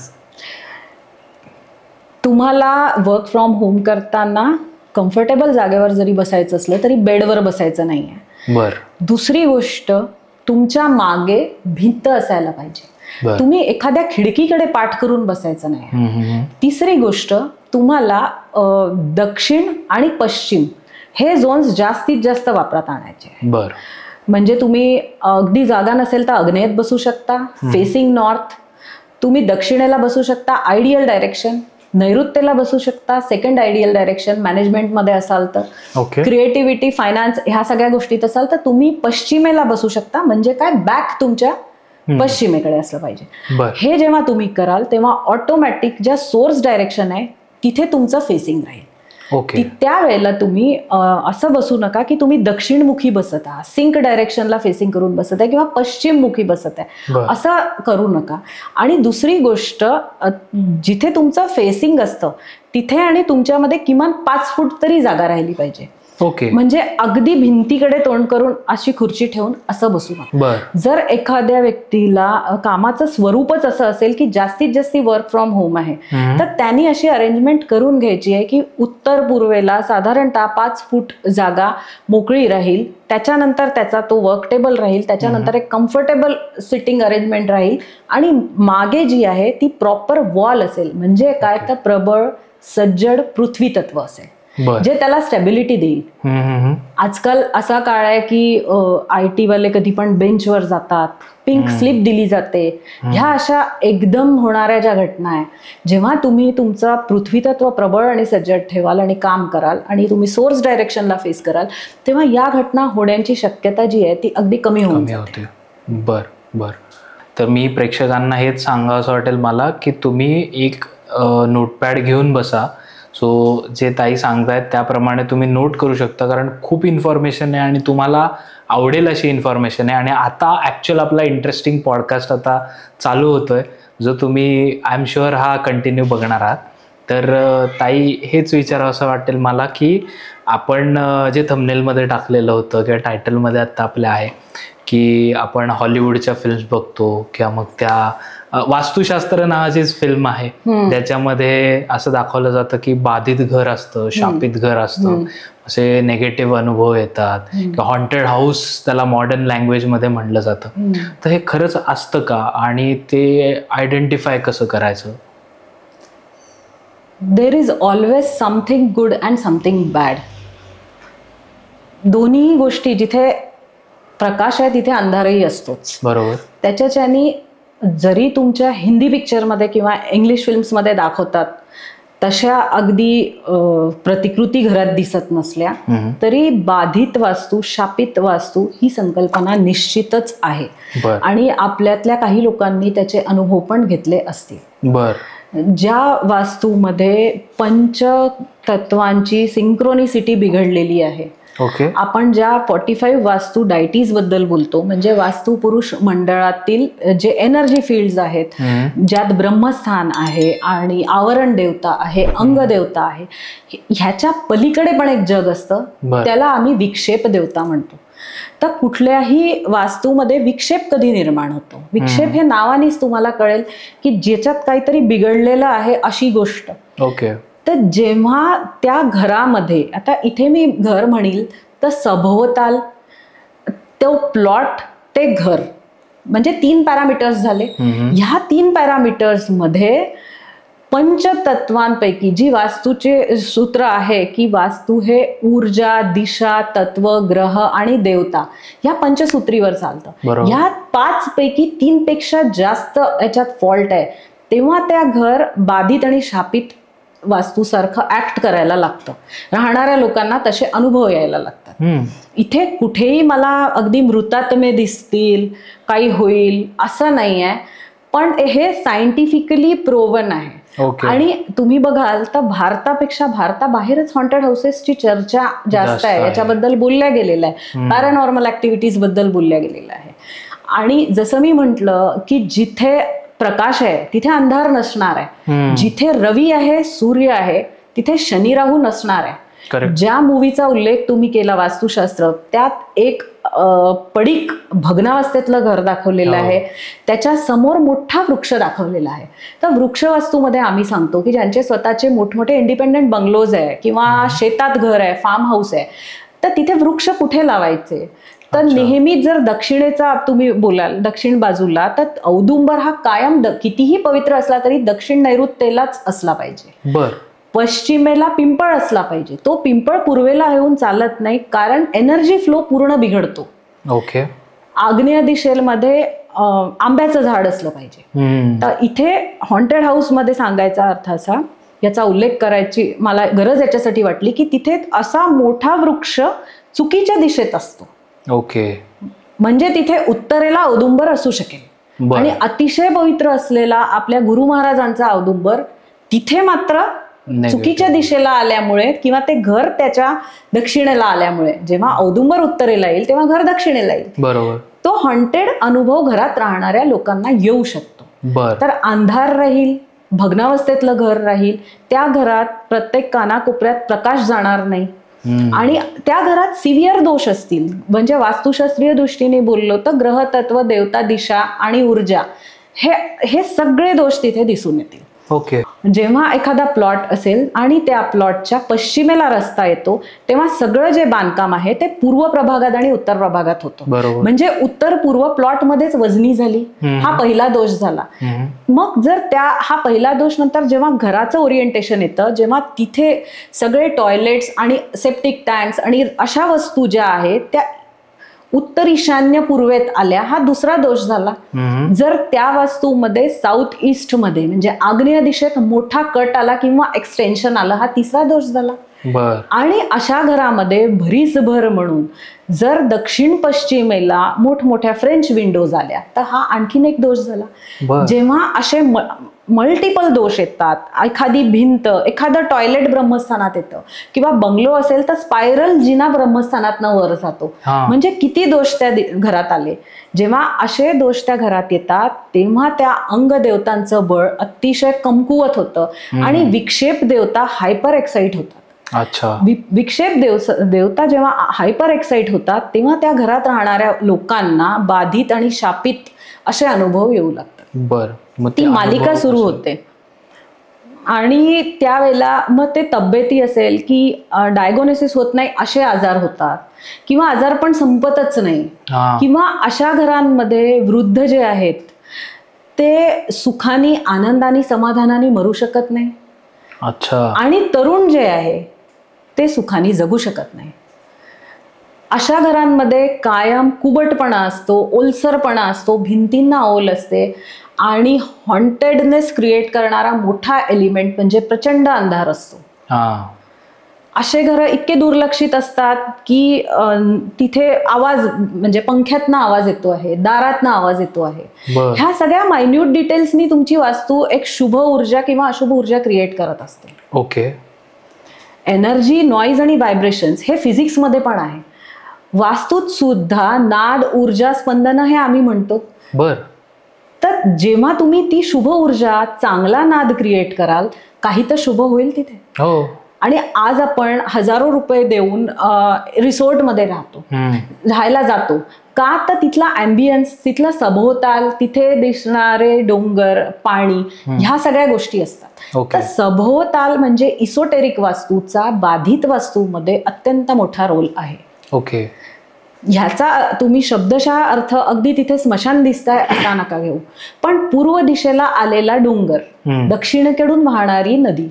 तुम्हाला वर्क फ्रॉम होम करताना कम्फर्टेबल जागेवर जरी बसायचं असलं तरी बेडवर बसायचं नाहीये. दुसरी गोष्ट, तुमच्या मागे भिंत असायला पाहिजे. तुम्ही एखाद्या खिडकीकडे पाठ करून बसायचं नाही. तिसरी गोष्ट, तुम्हाला दक्षिण आणि पश्चिम हे झोन्स जास्तीत जास्त वापरात आणायचे. म्हणजे तुम्ही अगदी जागा नसेल तर आग्नेयेत बसू शकता, फेसिंग नॉर्थ. तुम्ही दक्षिणेला बसू शकता, आयडियल डायरेक्शन. नैऋत्येला बसू शकता, सेकंड आयडियल डायरेक्शन. मॅनेजमेंटमध्ये असाल तर, क्रिएटिव्हिटी, फायनान्स, ह्या सगळ्या गोष्टीत असाल तर तुम्ही पश्चिमेला बसू शकता. म्हणजे काय, बॅक तुमच्या पश्चिमेकडे असलं पाहिजे. हे जेव्हा तुम्ही कराल तेव्हा ऑटोमॅटिक ज्या सोर्स डायरेक्शन आहे तिथे तुमचं फेसिंग राहील. त्यावेळेला तुम्ही असं बसू नका की तुम्ही दक्षिणमुखी बसत आहात, सिंक डायरेक्शनला फेसिंग करून बसत आहे किंवा पश्चिममुखी बसत आहे, असं करू नका. आणि दुसरी गोष्ट, जिथे तुमचं फेसिंग असतं तिथे आणि तुमच्यामध्ये किमान 5 फूट तरी जागा राहिली पाहिजे. म्हणजे अगदी भिंतीकडे तोंड करून अशी खुर्ची ठेवून असं बसू नका. जर एखाद्या व्यक्तीला कामाचं स्वरूपच असं असेल की जास्तीत जास्त वर्क फ्रॉम होम आहे तर त्यांनी अशी अरेंजमेंट करून घ्यायची आहे की उत्तर पूर्वेला साधारणतः 5 फूट जागा मोकळी राहील. त्याच्यानंतर त्याचा तो वर्क टेबल राहील, त्याच्यानंतर एक कम्फर्टेबल सिटिंग अरेंजमेंट राहील आणि मागे जी आहे ती प्रॉपर वॉल असेल. म्हणजे काय तर प्रबळ, सज्जड पृथ्वी तत्व असेल. जे त्याला स्टॅबिलिटी देईल. आजकाल असा काळ आहे की IT वाले कधी पण बेंचवर जातात, पिंक स्लिप दिली जाते. ह्या अशा एकदम होणाऱ्या ज्या घटना आहे, जेव्हा तुम्ही तुमचा पृथ्वीतत्व प्रबळ आणि सज्जड ठेवाल आणि काम कराल आणि तुम्ही सोर्स डायरेक्शनला फेस कराल, तेव्हा या घटना होण्याची शक्यता जी आहे ती अगदी कमी होऊन जाते. बर. तर मी प्रेक्षकांना हेच सांगावं असं वाटेल मला की तुम्ही एक नोटपॅड घेऊन बसा. सो जे ताई सांगतायत त्याप्रमाणे तुम्ही नोट करू शकता, कारण खूप इन्फॉर्मेशन आहे आणि तुम्हाला आवडेल अशी इन्फॉर्मेशन आहे. आणि आता ॲक्च्युअल आपला इंटरेस्टिंग पॉडकास्ट आता चालू होतोय, जो तुम्ही आय एम शुअर हा कंटिन्यू बघणार आहात. तर ताई हेच विचारावं असं वाटेल मला की आपण जे थंबनेलमध्ये टाकलेलं होतं किंवा टायटलमध्ये आत्ता आपल्या आहे की आपण हॉलिवूडच्या फिल्म्स बघतो किंवा मग त्या वास्तुशास्त्र नावाचीच फिल्म आहे ज्याच्यामध्ये असं दाखवलं जातं की बाधित घर असतं, शापित घर असतं, असे नेगेटिव्ह अनुभव येतात किंवा हॉन्टेड हाऊस त्याला मॉडर्न लँग्वेजमध्ये म्हटलं जातं. तर हे खरंच असतं का आणि ते आयडेंटिफाय कसं करायचं? There is always something good and something bad. दोन्ही गोष्टी, जिथे प्रकाश आहे तिथे अंधारही असतोच. बरोबर. त्याच्याच्यानी जरी तुमच्या हिंदी पिक्चरमध्ये किंवा इंग्लिश फिल्म्समध्ये दाखवतात तशा अगदी प्रतिकृती घरात दिसत नसल्या तरी बाधित वास्तू, शापित वास्तू ही संकल्पना निश्चितच आहे. आणि आपल्यातल्या काही लोकांनी त्याचे अनुभव पण घेतले असतील. ज्या वास्तूमध्ये पंचतत्वांची सिंक्रोनिसिटी बिघडलेली आहे, आपण ज्या 45 वास्तू डायटीज बद्दल बोलतो, म्हणजे वास्तू पुरुष मंडळातील जे एनर्जी फील्ड्स आहेत, ज्यात ब्रह्मस्थान आहे आणि आवरण देवता आहे, अंग देवता आहे, ह्याच्या पलीकडे पण एक जग असतं, त्याला आम्ही विक्षेप देवता म्हणतो. तर कुठल्याही वास्तूमध्ये विक्षेप कधी निर्माण होतो? विक्षेप हे नावानेच तुम्हाला कळेल की ज्याच्यात काहीतरी बिघडलेलं आहे अशी गोष्ट. तर जेव्हा त्या घरामध्ये, आता इथे मी घर म्हणील तर सभोवताल तो प्लॉट, ते घर, म्हणजे 3 पॅरामीटर्स झाले. ह्या 3 पॅरामीटर्स मध्ये पंचतत्वांपैकी जी वास्तूचे सूत्र आहे की वास्तू हे ऊर्जा, दिशा, तत्व, ग्रह आणि देवता ह्या पंचसूत्रीवर चालतं. ह्या 5 पैकी 3 पेक्षा जास्त याच्यात फॉल्ट आहे, तेव्हा त्या घर बाधित आणि शापित वास्तूसारखं ऍक्ट करायला लागतं. राहणाऱ्या लोकांना तसे अनुभव यायला लागतात. इथे कुठेही मला अगदी मृतात्मे दिसतील, काही होईल असं नाही आहे, पण हे सायंटिफिकली प्रोवन आहे. आणि तुम्ही बघाल तर भारतापेक्षा भारताबाहेरच हॉन्टेड हाऊसेसची चर्चा जास्त आहे, याच्याबद्दल बोलल्या गेलेलं आहे, पॅरानॉर्मल ऍक्टिव्हिटीज बद्दल बोलल्या गेलेलं आहे. आणि जसं मी म्हटलं की जिथे प्रकाश आहे तिथे अंधार नसणार आहे, जिथे रवी आहे, सूर्य आहे, तिथे शनी राहू नसणार आहे. ज्या मूवीचा उल्लेख तुम्ही केला वास्तुशास्त्र, त्यात एक पडीक भग्नावस्थेतलं घर दाखवलेलं आहे, त्याच्या समोर मोठा वृक्ष दाखवलेला आहे. तर वृक्षवास्तूमध्ये आम्ही सांगतो की ज्यांचे स्वतःचे मोठमोठे इंडिपेंडेंट बंगलोज आहे किंवा शेतात घर आहे, फार्म हाऊस आहे, तर तिथे वृक्ष कुठे लावायचे? तर नेहमीच जर दक्षिणेचा तुम्ही बोलाल, दक्षिण बाजूला, तर औदुंबर हा कायम कितीही पवित्र असला तरी दक्षिण नैऋत्येलाच असला पाहिजे. पश्चिमेला पिंपळ असला पाहिजे. तो पिंपळ पूर्वेला येऊन चालत नाही, कारण एनर्जी फ्लो पूर्ण बिघडतो. आग्नेय दिशेमध्ये आंब्याचं झाड असलं पाहिजे. तर इथे हॉन्टेड हाऊस मध्ये सांगायचा अर्थ असा, याचा उल्लेख करायची मला गरज याच्यासाठी वाटली की तिथे असा मोठा वृक्ष चुकीच्या दिशेत असतो. म्हणजे तिथे उत्तरेला औदुंबर असू शकेल आणि अतिशय पवित्र असलेला आपल्या गुरु महाराजांचा औदुंबर तिथे मात्र चुकीच्या दिशेला आल्यामुळे किंवा ते घर त्याच्या दक्षिणेला आल्यामुळे जेव्हा औदुंबर उत्तरेला येईल तेव्हा घर दक्षिणेला येईल. बरोबर. तो हॉन्टेड अनुभव घरात राहणाऱ्या लोकांना येऊ शकतो. तर अंधार राहील, भग्नावस्थेतलं घर राहील, त्या घरात प्रत्येक कानाकोपऱ्यात प्रकाश जाणार नाही आणि त्या घरात सिव्हिअर दोष असतील. म्हणजे वास्तुशास्त्रीय दृष्टीने बोललो तर ग्रह, तत्व, देवता, दिशा आणि ऊर्जा हे सगळे दोष तिथे दिसून येतील. ओके. जेव्हा एखादा प्लॉट असेल आणि त्या प्लॉटच्या पश्चिमेला रस्ता येतो तेव्हा सगळं जे बांधकाम आहे ते पूर्व प्रभागात आणि उत्तर प्रभागात होतं. म्हणजे उत्तर पूर्व प्लॉट मध्येच वजनी झाली, हा पहिला दोष झाला. मग जर हा पहिला दोष नंतर जेव्हा घराचं ओरिएंटेशन येतं, जेव्हा तिथे सगळे टॉयलेट्स आणि सेप्टिक टँक्स आणि अशा वस्तू ज्या आहेत त्या उत्तर ईशान्य पूर्वेत आल्या, हा दुसरा दोष झाला. जर त्या वास्तूमध्ये साऊथ ईस्ट मध्ये म्हणजे आग्नेय दिशेत मोठा कट आला किंवा एक्सटेन्शन आलं, हा तिसरा दोष झाला. आणि अशा घरामध्ये भरीसभर म्हणून जर दक्षिण पश्चिमेला मोठमोठ्या फ्रेंच विंडोज आल्या तर हा आणखीन एक दोष झाला. जेव्हा असे मल्टिपल दोष येतात, एखादी भिंत, एखादं टॉयलेट ब्रह्मस्थानात येतं किंवा बंगलो असेल तर स्पायरल जिना ब्रह्मस्थानातनं वर जातो, म्हणजे किती दोष त्या घरात आले. जेव्हा असे दोष त्या घरात येतात तेव्हा त्या अंग देवतांचं बळ अतिशय कमकुवत होतं आणि विक्षेप देवता हायपर एक्साइट होतात. अच्छा. विक्षेप देवता जेव्हा हायपर एक्साइट होतात तेव्हा त्या घरात राहणाऱ्या लोकांना बाधित आणि शापित असे अनुभव येऊ लागतात. ती मालिका सुरू होते आणि त्यावेळेला मग ते तब्येती असेल की डायग्नोसिस होत नाही असे आजार होतात किंवा आजार पण संपतच नाही, किंवा अशा घरांमध्ये वृद्ध जे आहेत ते सुखाने आनंदाने समाधानाने मरू शकत नाही. अच्छा. आणि तरुण जे आहे ते सुखाने जगू शकत नाही. अशा घरांमध्ये कायम कुबटपणा असतो, ओलसरपणा असतो, भिंतींना ओल असते आणि हॉन्टेडनेस क्रिएट करणारा मोठा एलिमेंट म्हणजे प्रचंड अंधार असतो. असे घरं इतके दुर्लक्षित असतात की तिथे आवाज म्हणजे पंख्यातनं आवाज येतो आहे, दारातनं आवाज येतो आहे. ह्या सगळ्या मायन्यूट डिटेल्सनी तुमची वास्तू एक शुभ ऊर्जा किंवा अशुभ ऊर्जा क्रिएट करत असते. ओके. एनर्जी, नॉईज आणि व्हायब्रेशन्स हे फिजिक्समध्ये पण आहे. वास्तूत सुद्धा नाद, ऊर्जा, स्पंदन हे आम्ही म्हणतो. तर जेव्हा तुम्ही ती शुभ ऊर्जा, चांगला नाद क्रिएट कराल, काही तर शुभ होईल तिथे. आणि आज आपण हजारो रुपये देऊन रिसॉर्टमध्ये राहायला जातो का, तर तिथला ॲम्बियन्स, तिथला सभोवताल, तिथे दिसणारे डोंगर, पाणी, ह्या सगळ्या गोष्टी असतात. तर सभोवताल म्हणजे इसोटेरिक वास्तूचा बाधित वास्तूमध्ये अत्यंत मोठा रोल आहे. ओके. ह्याचा तुम्ही शब्दशः अर्थ अगदी तिथे स्मशान दिसताय असा नका घेऊ, पण पूर्व दिशेला आलेला डोंगर, दक्षिणेकडून वाहणारी नदी,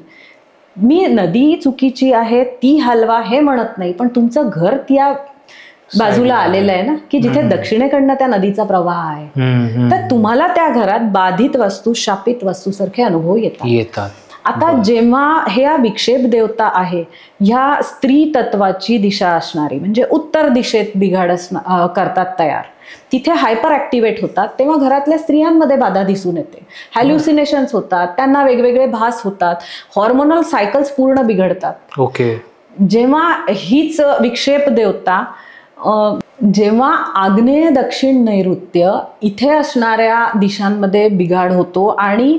मी नदी चुकीची आहे ती हलवा हे म्हणत नाही, पण तुमचं घर त्या बाजूला आलेलं आहे ना की जिथे दक्षिणेकडनं त्या नदीचा प्रवाह आहे, तर तुम्हाला त्या घरात बाधित वस्तू, शापित वस्तू सारखे अनुभव येतात. आता जेव्हा हे विक्षेप देवता आहे, ह्या स्त्री तत्वाची दिशा असणारी म्हणजे उत्तर दिशेत बिघाड करतात तयार, तिथे हायपर ऍक्टिव्हेट होतात, तेव्हा घरातल्या स्त्रियांमध्ये बाधा दिसून येते, हॅल्युसिनेशन्स होतात, त्यांना वेगवेगळे भास होतात, हॉर्मोनल सायकल्स पूर्ण बिघडतात. ओके. जेव्हा हीच विक्षेप देवता जेव्हा आग्नेय, दक्षिण, नैऋत्य इथे असणाऱ्या दिशांमध्ये बिघाड होतो आणि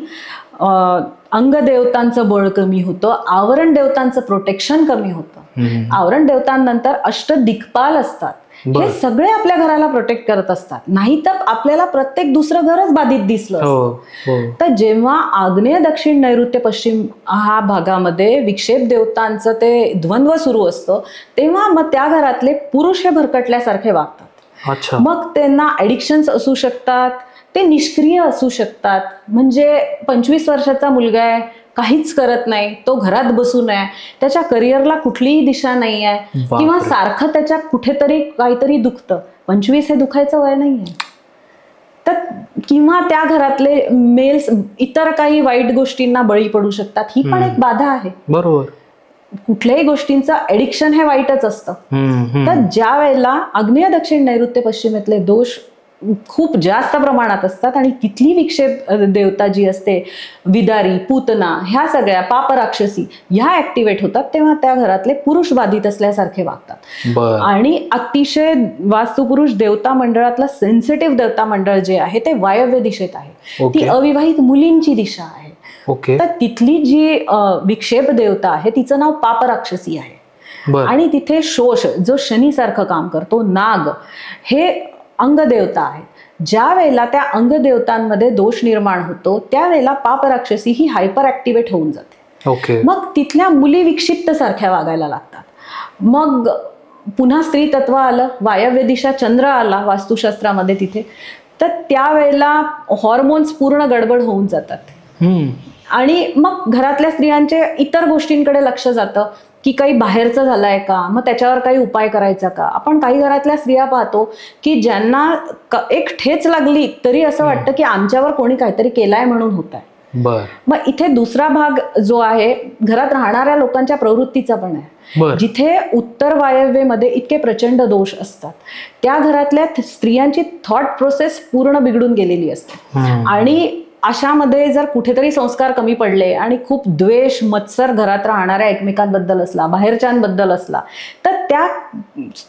अंगदेवतांचं बळ कमी होतं, आवरण देवतांचं प्रोटेक्शन कमी होतं. आवरण देवतांनंतर अष्टदिक्पाल असतात, हे सगळे आपल्या घराला प्रोटेक्ट करत असतात, नाही तर आपल्याला प्रत्येक दुसरं घरच बाधित दिसलं. तर जेव्हा आग्नेय, दक्षिण, नैऋत्य, पश्चिम हा भागामध्ये विक्षेप देवतांचं ते द्वंद्व सुरू असतं तेव्हा मग त्या घरातले पुरुष हे भरकटल्यासारखे वागतात. मग त्यांना ऍडिक्शन्स असू शकतात, ते निष्क्रिय असू शकतात. म्हणजे 25 वर्षाचा मुलगा आहे, काहीच करत नाही, तो घरात बसून आहे, त्याच्या करिअरला कुठलीही दिशा नाही आहे, किंवा सारखं त्याच्या कुठेतरी काहीतरी दुखतं. 25 हे दुखायचं वय नाहीये. तर किंवा त्या घरातले मेल्स इतर काही वाईट गोष्टींना बळी पडू शकतात, ही पण एक बाधा आहे. बरोबर. कुठल्याही गोष्टींचं ऍडिक्शन हे वाईटच असतं. तर ज्या वेळेला आग्नेय, दक्षिण, नैऋत्य, पश्चिमेतले दोष खूप जास्त प्रमाणात असतात आणि तिथली विक्षेप देवता जी असते, विदारी, पूतना, ह्या सगळ्या पापराक्षसी ह्या ऍक्टिव्हेट होतात, तेव्हा त्या घरातले पुरुष बाधित असल्यासारखे वागतात. आणि अतिशय वास्तुपुरुष देवता मंडळातलं सेन्सिटिव्ह देवता मंडळ जे आहे ते वायव्य दिशेत आहे, ती अविवाहित मुलींची दिशा आहे. तर तिथली जी विक्षेप देवता आहे तिचं नाव पापराक्षसी आहे. आणि तिथे शोष जो शनीसारखं काम करतो, नाग हे अंगदेवता आहे. ज्या वेळेला त्या अंगदेवतांमध्ये दोष निर्माण होतो त्यावेळेला पापराक्षसी ही हायपर ऍक्टिव्हेट होऊन जाते. ओके. मग तिथल्या मुली विक्षिप्त सारख्या वागायला लागतात. मग पुन्हा स्त्री तत्व आलं, वायव्य दिशा चंद्र आला वास्तुशास्त्रामध्ये तिथे, तर त्यावेळेला हॉर्मोन्स पूर्ण गडबड होऊन जातात आणि मग घरातल्या स्त्रियांचे इतर गोष्टींकडे लक्ष जातं की काही बाहेरचं झालंय का, मग त्याच्यावर काही उपाय करायचा का. आपण काही घरातल्या स्त्रिया पाहतो की ज्यांना एक ठेच लागली तरी असं वाटतं की आमच्यावर कोणी काहीतरी केलाय म्हणून होत आहे. मग इथे दुसरा भाग जो आहे घरात राहणाऱ्या लोकांच्या प्रवृत्तीचा पण आहे. जिथे उत्तर वायव्येमध्ये इतके प्रचंड दोष असतात त्या घरातल्या स्त्रियांची थॉट प्रोसेस पूर्ण बिघडून गेलेली असते आणि अशामध्ये जर कुठेतरी संस्कार कमी पडले आणि खूप द्वेष मत्सर घरात राहणाऱ्या एकमेकांबद्दल असला, बाहेरच्यांबद्दल असला, तर त्या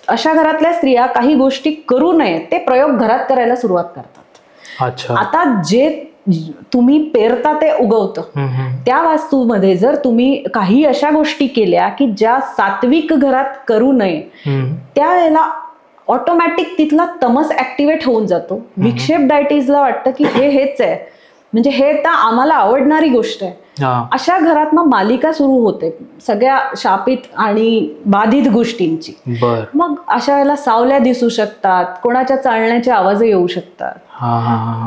अशा घरातल्या स्त्रिया काही गोष्टी करू नये ते प्रयोग घरात करायला सुरुवात करतात. आता जे तुम्ही पेरता ते उगवतं. त्या वास्तूमध्ये जर तुम्ही काही अशा गोष्टी केल्या की ज्या सात्विक घरात करू नये त्यावेळेला ऑटोमॅटिक तिथला तमस ऍक्टिव्हेट होऊन जातो. विक्षेप डायटीजला वाटतं की हेच आहे, म्हणजे हे तर आम्हाला आवडणारी गोष्ट आहे. अशा घरात मग मालिका सुरू होते सगळ्या शापित आणि बाधित गोष्टींची. मग अशा वेळेला सावल्या दिसू शकतात, कोणाच्या चालण्याचे आवाज येऊ शकतात,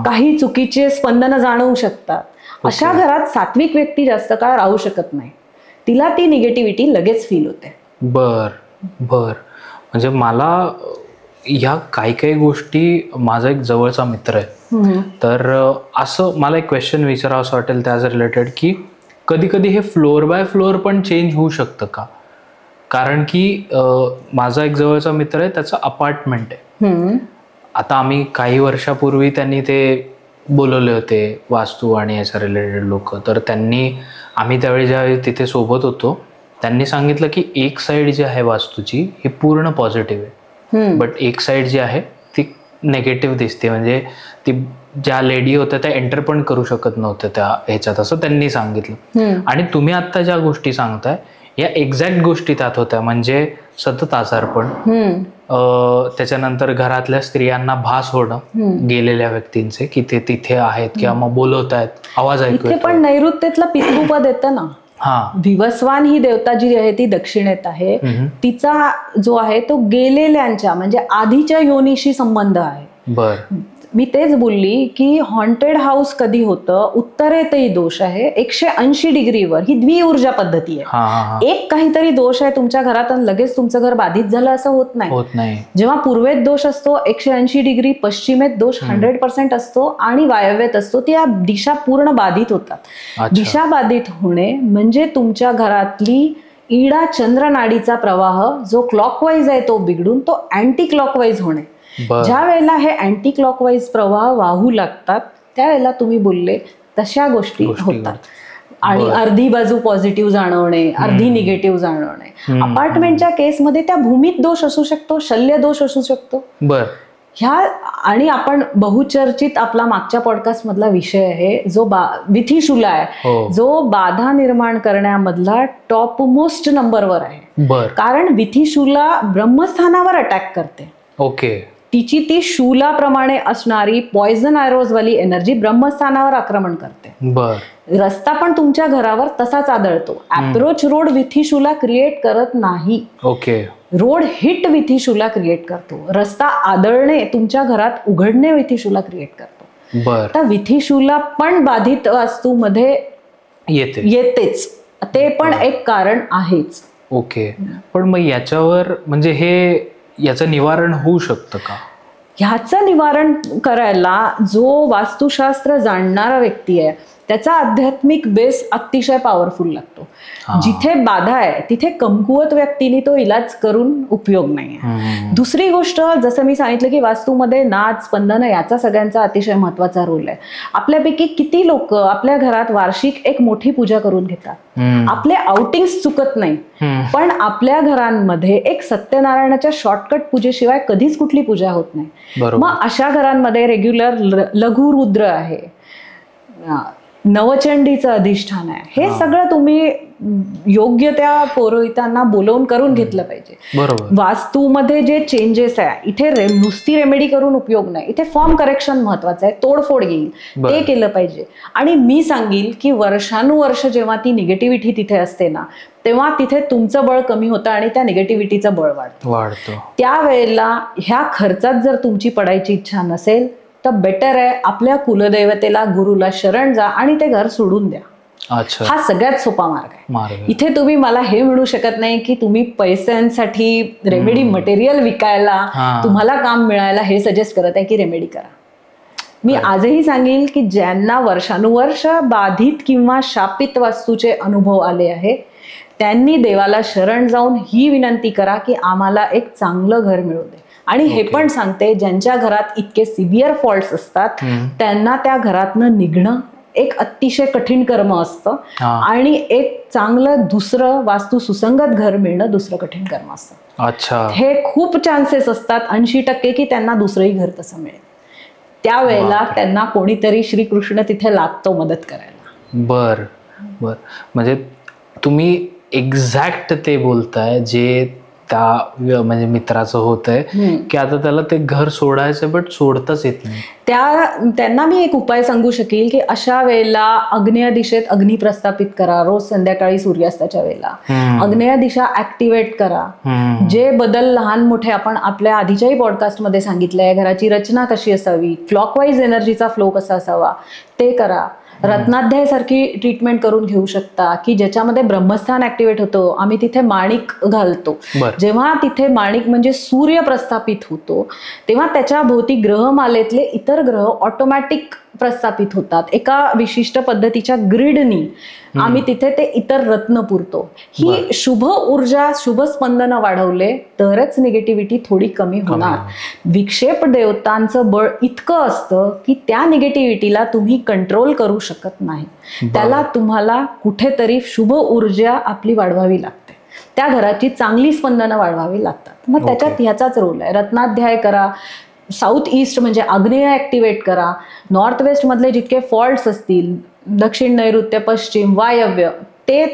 काही चुकीचे स्पंदन जाणवू शकतात. अशा घरात सात्विक व्यक्ती जास्त काळ राहू शकत नाही, तिला ती निगेटिव्हिटी लगेच फील होते. म्हणजे मला ह्या काही गोष्टी, माझा एक जवळचा मित्र आहे तर असं मला एक क्वेश्चन विचारावं असं वाटेल त्याच रिलेटेड की कधी कधी हे फ्लोअर बाय फ्लोअर पण चेंज होऊ शकतं का. कारण की माझा एक जवळचा मित्र आहे, त्याचं अपार्टमेंट आहे. आता आम्ही काही वर्षापूर्वी त्यांनी ते बोलवले होते वास्तू आणि याच्या रिलेटेड लोक, तर आम्ही त्यावेळी ज्यावेळी तिथे सोबत होतो त्यांनी सांगितलं की एक साईड जी आहे वास्तूची ही पूर्ण पॉझिटिव्ह आहे, बट एक साईड जी आहे ती नेगेटिव्ह दिसते. म्हणजे ती ज्या लेडी होत्या त्या एंटर पण करू शकत नव्हत्या त्या ह्याच्यात, असं त्यांनी सांगितलं. आणि तुम्ही आता ज्या गोष्टी सांगताय या एक्झॅक्ट गोष्टी त्यात होत्या. म्हणजे सतत आजारपण, त्याच्यानंतर घरातल्या स्त्रियांना भास होणं गेलेल्या व्यक्तींचे की ते तिथे आहेत किंवा मग बोलवत आहेत, आवाज ऐकू येतो. पण नैऋत्येतलं पितृपद येतं ना, विवस्वान ही देवता जी आहे ती दक्षिणेत आहे, तिचा जो आहे तो गेलेल्यांच्या म्हणजे आधीच्या योनीशी संबंध आहे. मी तेच बोलली की हॉन्टेड हाऊस कधी होतं, उत्तरेतही दोष आहे 180 डिग्रीवर, ही द्विऊर्जा पद्धती आहे. एक काहीतरी दोष आहे तुमच्या घरात आणि लगेच तुमचं घर बाधित झालं असं होत नाही. जेव्हा पूर्वेत दोष असतो 180 डिग्री, पश्चिमेत दोष 100% असतो आणि वायव्येत असतो, त्या दिशा पूर्ण बाधित होतात. दिशा बाधित होणे म्हणजे तुमच्या घरातली ईडा चंद्र नाडीचा प्रवाह जो क्लॉकवाईज आहे तो बिघडून तो अँटी क्लॉकवाईज होणे. ज्या वेळेला हे अँटी क्लॉकवाईज प्रवाह वाहू लागतात त्यावेळेला तुम्ही बोलले तशा गोष्टी होतात. आणि अर्धी बाजू पॉझिटिव्ह जाणवणे, अर्धी निगेटिव्ह जाणवणे. अपार्टमेंटच्या केसमध्ये त्या भूमीत दोष असू शकतो, शल्य दोष असू शकतो. ह्या आणि आपण बहुचर्चित आपला मागच्या पॉडकास्ट मधला विषय आहे जो विथिशूला आहे, जो बाधा निर्माण करण्यामधला टॉप मोस्ट नंबरवर आहे. कारण विथिशूला ब्रह्मस्थानावर अटॅक करते. तिची ती शूलाप्रमाणे असणारी पॉइझन आयरोज वाली एनर्जी ब्रह्मस्थानावर आक्रमण करते. रस्ता पण तुमच्या घरावर तसाच आदळतो. अप्रोच रोड विथिशूला क्रिएट करत नाही, रोड हिट विथिशूला क्रिएट करतो. रस्ता आदळणे तुमच्या घरात उघडणे विथिशूला क्रिएट करतो. तर विथिशूला पण बाधित वास्तूमध्ये येतेच, ते पण एक कारण आहेच. पण मग याच्यावर म्हणजे याचं निवारण होऊ शकतं का? ह्याचं निवारण करायला जो वास्तुशास्त्र जाणणारा व्यक्ती आहे त्याचा आध्यात्मिक बेस अतिशय पॉवरफुल लागतो. जिथे बाधा आहे तिथे कमकुवत व्यक्तीने तो इलाज करून उपयोग नाहीये. दुसरी गोष्ट, जसं मी सांगितलं की वास्तूमध्ये नाद, स्पंदन याचा सगळ्यांचा अतिशय महत्वाचा रोल आहे. आपल्यापैकी किती लोक आपल्या घरात वार्षिक एक मोठी पूजा करून घेतात, आपले आउटिंग्स चुकत नाही, पण आपल्या घरांमध्ये एक सत्यनारायणाच्या शॉर्टकट पूजेशिवाय कधीच कुठली पूजा होत नाही. मग अशा घरांमध्ये रेग्युलर लघु रुद्र आहे, नवचंडीचं अधिष्ठान आहे, हे सगळं तुम्ही योग्य त्या पुरोहितांना बोलवून करून घेतलं पाहिजे. बरोबर. वास्तूमध्ये जे चेंजेस आहे इथे नुसती रेमेडी करून उपयोग नाही, इथे फॉर्म करेक्शन महत्वाचं आहे, तोडफोड येईल ते केलं पाहिजे. आणि मी सांगेल की वर्षानुवर्ष जेव्हा ती निगेटिव्हिटी तिथे असते ना, तेव्हा तिथे तुमचं बळ कमी होतं आणि त्या निगेटिव्हिटीचं बळ वाढतं. त्यावेळेला ह्या खर्चात जर तुमची पडायची इच्छा नसेल तर बेटर आहे आपल्या कुलदैवतेला गुरुला शरण जा आणि ते घर सोडून द्या. हा सगळ्यात सोपा मार्ग आहे. इथे तुम्ही मला हे म्हणू शकत नाही की तुम्ही पैशांसाठी रेमेडी मटेरियल विकायला, तुम्हाला काम मिळायला हे सजेस्ट करत आहे की रेमेडी करा. मी आजही सांगेल की ज्यांना वर्षानुवर्ष बाधित किंवा शापित वास्तूचे अनुभव आले आहे त्यांनी देवाला शरण जाऊन ही विनंती करा की आम्हाला एक चांगलं घर मिळू दे. आणि हे पण सांगते ज्यांच्या घरात इतके सिव्हिअर फॉल्ट्स असतात त्यांना त्या घरातनं निघणं एक अतिशय कठीण कर्म असतं आणि एक चांगलं दुसरं वास्तू सुसंगत घर मिळणं दुसरं कठीण कर्म असतं. अच्छा. हे खूप चान्सेस असतात 80% की त्यांना दुसरंही घर तसं मिळेल. त्यावेळेला त्यांना कोणीतरी श्रीकृष्ण तिथे लागतो मदत करायला. बर. म्हणजे तुम्ही एक्झॅक्ट ते बोलताय जे त्या म्हणजे मित्राचं होत आहे की आता त्याला ते घर सोडायचं बट सोडताच येत नाही. त्यांना मी एक उपाय सांगू शकेल की अशा वेळेला आग्नेय दिशेत अग्नी प्रस्थापित करा. रोज संध्याकाळी सूर्यास्ताच्या वेळेला आग्नेय दिशा ऍक्टिव्हेट करा. जे बदल लहान मोठे आपण आपल्या आधीच्याही पॉडकास्टमध्ये सांगितलंय, घराची रचना कशी असावी, क्लॉकवाईज एनर्जीचा फ्लो कसा असावा ते करा. रत्नाध्याय सारखी ट्रीटमेंट करून घेऊ शकता की ज्याच्यामध्ये ब्रह्मस्थान ऍक्टिव्हेट होतो. आम्ही तिथे माणिक घालतो. जेव्हा तिथे माणिक म्हणजे सूर्य प्रस्थापित होतो तेव्हा त्याच्या भोवती ग्रहमालेतले इतर ग्रह ऑटोमॅटिक प्रस्थापित होतात. एका विशिष्ट पद्धतीच्या ग्रीडनी आम्ही तिथे ते इतर रत्न पुरतो. ही शुभ ऊर्जा, शुभ स्पंदन वाढवले तरच निगेटिव्हिटी थोडी कमी होणार. विक्षेप देवतांचं बळ इतकं असतं की त्या निगेटिव्हिटीला तुम्ही कंट्रोल करू शकत नाही. त्याला तुम्हाला कुठेतरी शुभ ऊर्जा आपली वाढवावी लागते, त्या घराची चांगली स्पंदनं वाढवावी लागतात. मग त्याच्यात ह्याचाच रोल आहे. रत्नाध्याय करा, साऊथ ईस्ट म्हणजे आग्नेय ऍक्टिव्हेट करा, नॉर्थ वेस्ट मधले जितके फॉल्ट्स असतील, दक्षिण नैऋत्य पश्चिम वायव्य, ते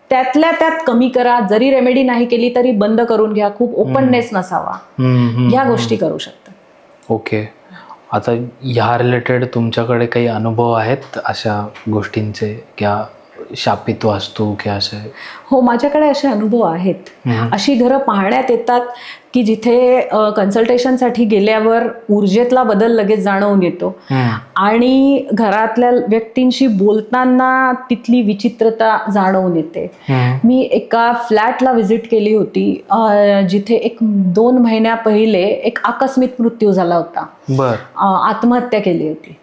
त्यातल्या त्यात कमी करा. जरी रेमेडी नाही केली तरी बंद करून घ्या, खूप ओपननेस नसावा, ह्या गोष्टी करू शकता. ओके. आता ह्या रिलेटेड तुमच्याकडे काही अनुभव आहेत अशा गोष्टींचे किंवा शापित वास्तू किंवा असे? हो, माझ्याकडे असे अनुभव आहेत. अशी घरं पाहण्यात येतात की जिथे कन्सल्टेशनसाठी गेल्यावर ऊर्जेतला बदल लगेच जाणवून येतो आणि घरातल्या व्यक्तींशी बोलताना तिथली विचित्रता जाणवून येते. मी एका फ्लॅटला व्हिजिट केली होती जिथे 1-2 महिन्या पहिले एक आकस्मिक मृत्यू झाला होता. आत्महत्या केली होती.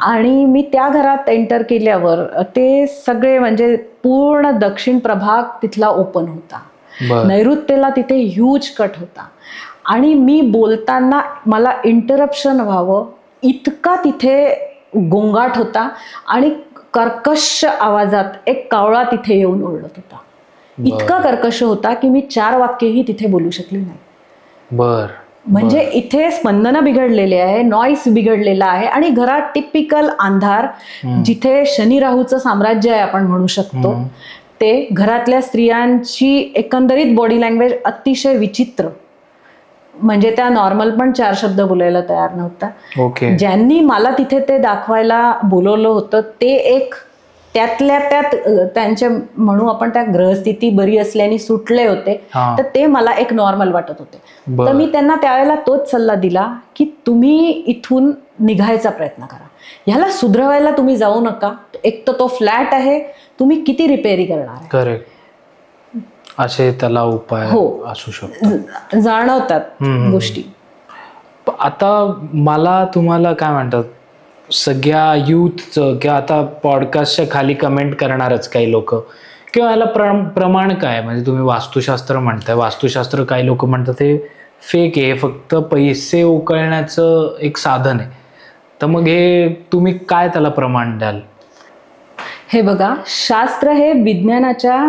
आणि मी त्या घरात एंटर केल्यावर ते सगळे म्हणजे पूर्ण दक्षिण प्रभाग तिथला ओपन होता. नैऋत्येला तिथे ह्यूज कट होता आणि मी बोलताना मला इंटरप्शन व्हावं इतका तिथे गोंगाट होता आणि कर्कश आवाजात एक कावळा तिथे येऊन ओरडत होता. इतका कर्कश होता की मी 4 वाक्यही तिथे बोलू शकले नाही. म्हणजे इथे स्पंदन बिघडलेले आहे, नॉईस बिघडलेला आहे आणि घरात टिपिकल अंधार, जिथे शनी राहूचं साम्राज्य आहे आपण म्हणू शकतो ते. घरातल्या स्त्रियांची एकंदरीत बॉडी लँग्वेज अतिशय विचित्र, म्हणजे त्या नॉर्मल पण 4 शब्द बोलायला तयार नव्हता. ज्यांनी मला तिथे ते दाखवायला बोलवलं होतं ते एक त्यातल्या त्यात त्यांचे म्हणू आपण त्या ग्रहस्थिती बरी असल्याने सुटले होते, तर ते मला एक नॉर्मल वाटत होते. तर मी त्यांना त्यावेळेला तोच सल्ला दिला की तुम्ही इथून निघायचा प्रयत्न करा, ह्याला सुधरवायला तुम्ही जाऊ नका. एक तर तो फ्लॅट आहे, तुम्ही किती रिपेअरी करणार आहे. करेक्ट. असे त्याला उपाय असू शकतात, जाणवतात गोष्टी. आता मला तुम्हाला काय म्हणतात, सगळ्या युथचं किंवा आता पॉडकास्टच्या खाली कमेंट करणारच काही लोक, किंवा याला प्रमाण काय, म्हणजे तुम्ही वास्तुशास्त्र म्हणताय, वास्तुशास्त्र काही लोक म्हणतात हे फेक आहे, फक्त पैसे उकळण्याचं एक साधन आहे. तर मग हे तुम्ही काय त्याला प्रमाण द्याल? हे बघा, शास्त्र हे विज्ञानाच्या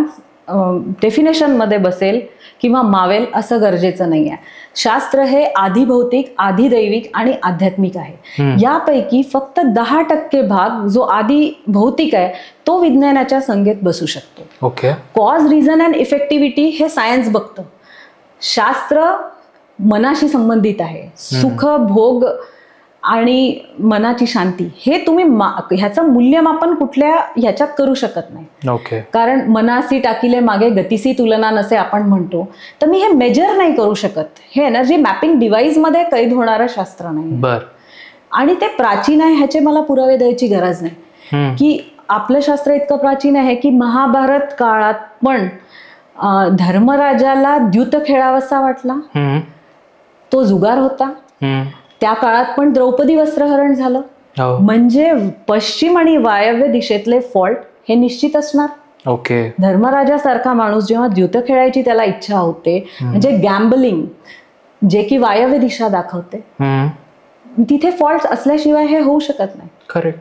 डेफिनेशनमध्ये बसेल किंवा मावेल असं गरजेचं नाही आहे. शास्त्र हे आधी भौतिक, आधी दैविक आणि आध्यात्मिक आहे. यापैकी फक्त 10% भाग जो आधी भौतिक आहे तो विज्ञानाच्या संगीत बसू शकतो. ओके. कॉज, रिझन अँड इफेक्टिव्हिटी हे सायन्स बघतं. शास्त्र मनाशी संबंधित आहे. सुख, भोग आणि मनाची शांती हे तुम्ही ह्याचं मूल्यमापन कुठल्या ह्याच्यात करू शकत नाही. ओके. कारण मनासी टाकिले मागे गतीसी तुलना नसे आपण म्हणतो, तर मी हे मेजर नाही करू शकत. हे एनर्जी मॅपिंग डिव्हाइस मध्ये कैद होणारं शास्त्र नाही. बर. आणि ते प्राचीन आहे ह्याचे मला पुरावे द्यायची गरज नाही. की आपलं शास्त्र इतकं प्राचीन आहे की महाभारत काळात पण धर्मराजाला द्यूत खेळावासा वाटला, तो जुगार होता. त्या काळात पण द्रौपदी वस्त्रहरण झालं. म्हणजे पश्चिम आणि वायव्य दिशेतले फॉल्ट हे निश्चित असणार. ओके. धर्मराजासारखा माणूस जेव्हा द्यूत खेळायची त्याला इच्छा होते, म्हणजे गॅम्बलिंग जे की वायव्य दिशा दाखवते, तिथे फॉल्ट असल्याशिवाय हे होऊ शकत नाही. करेक्ट.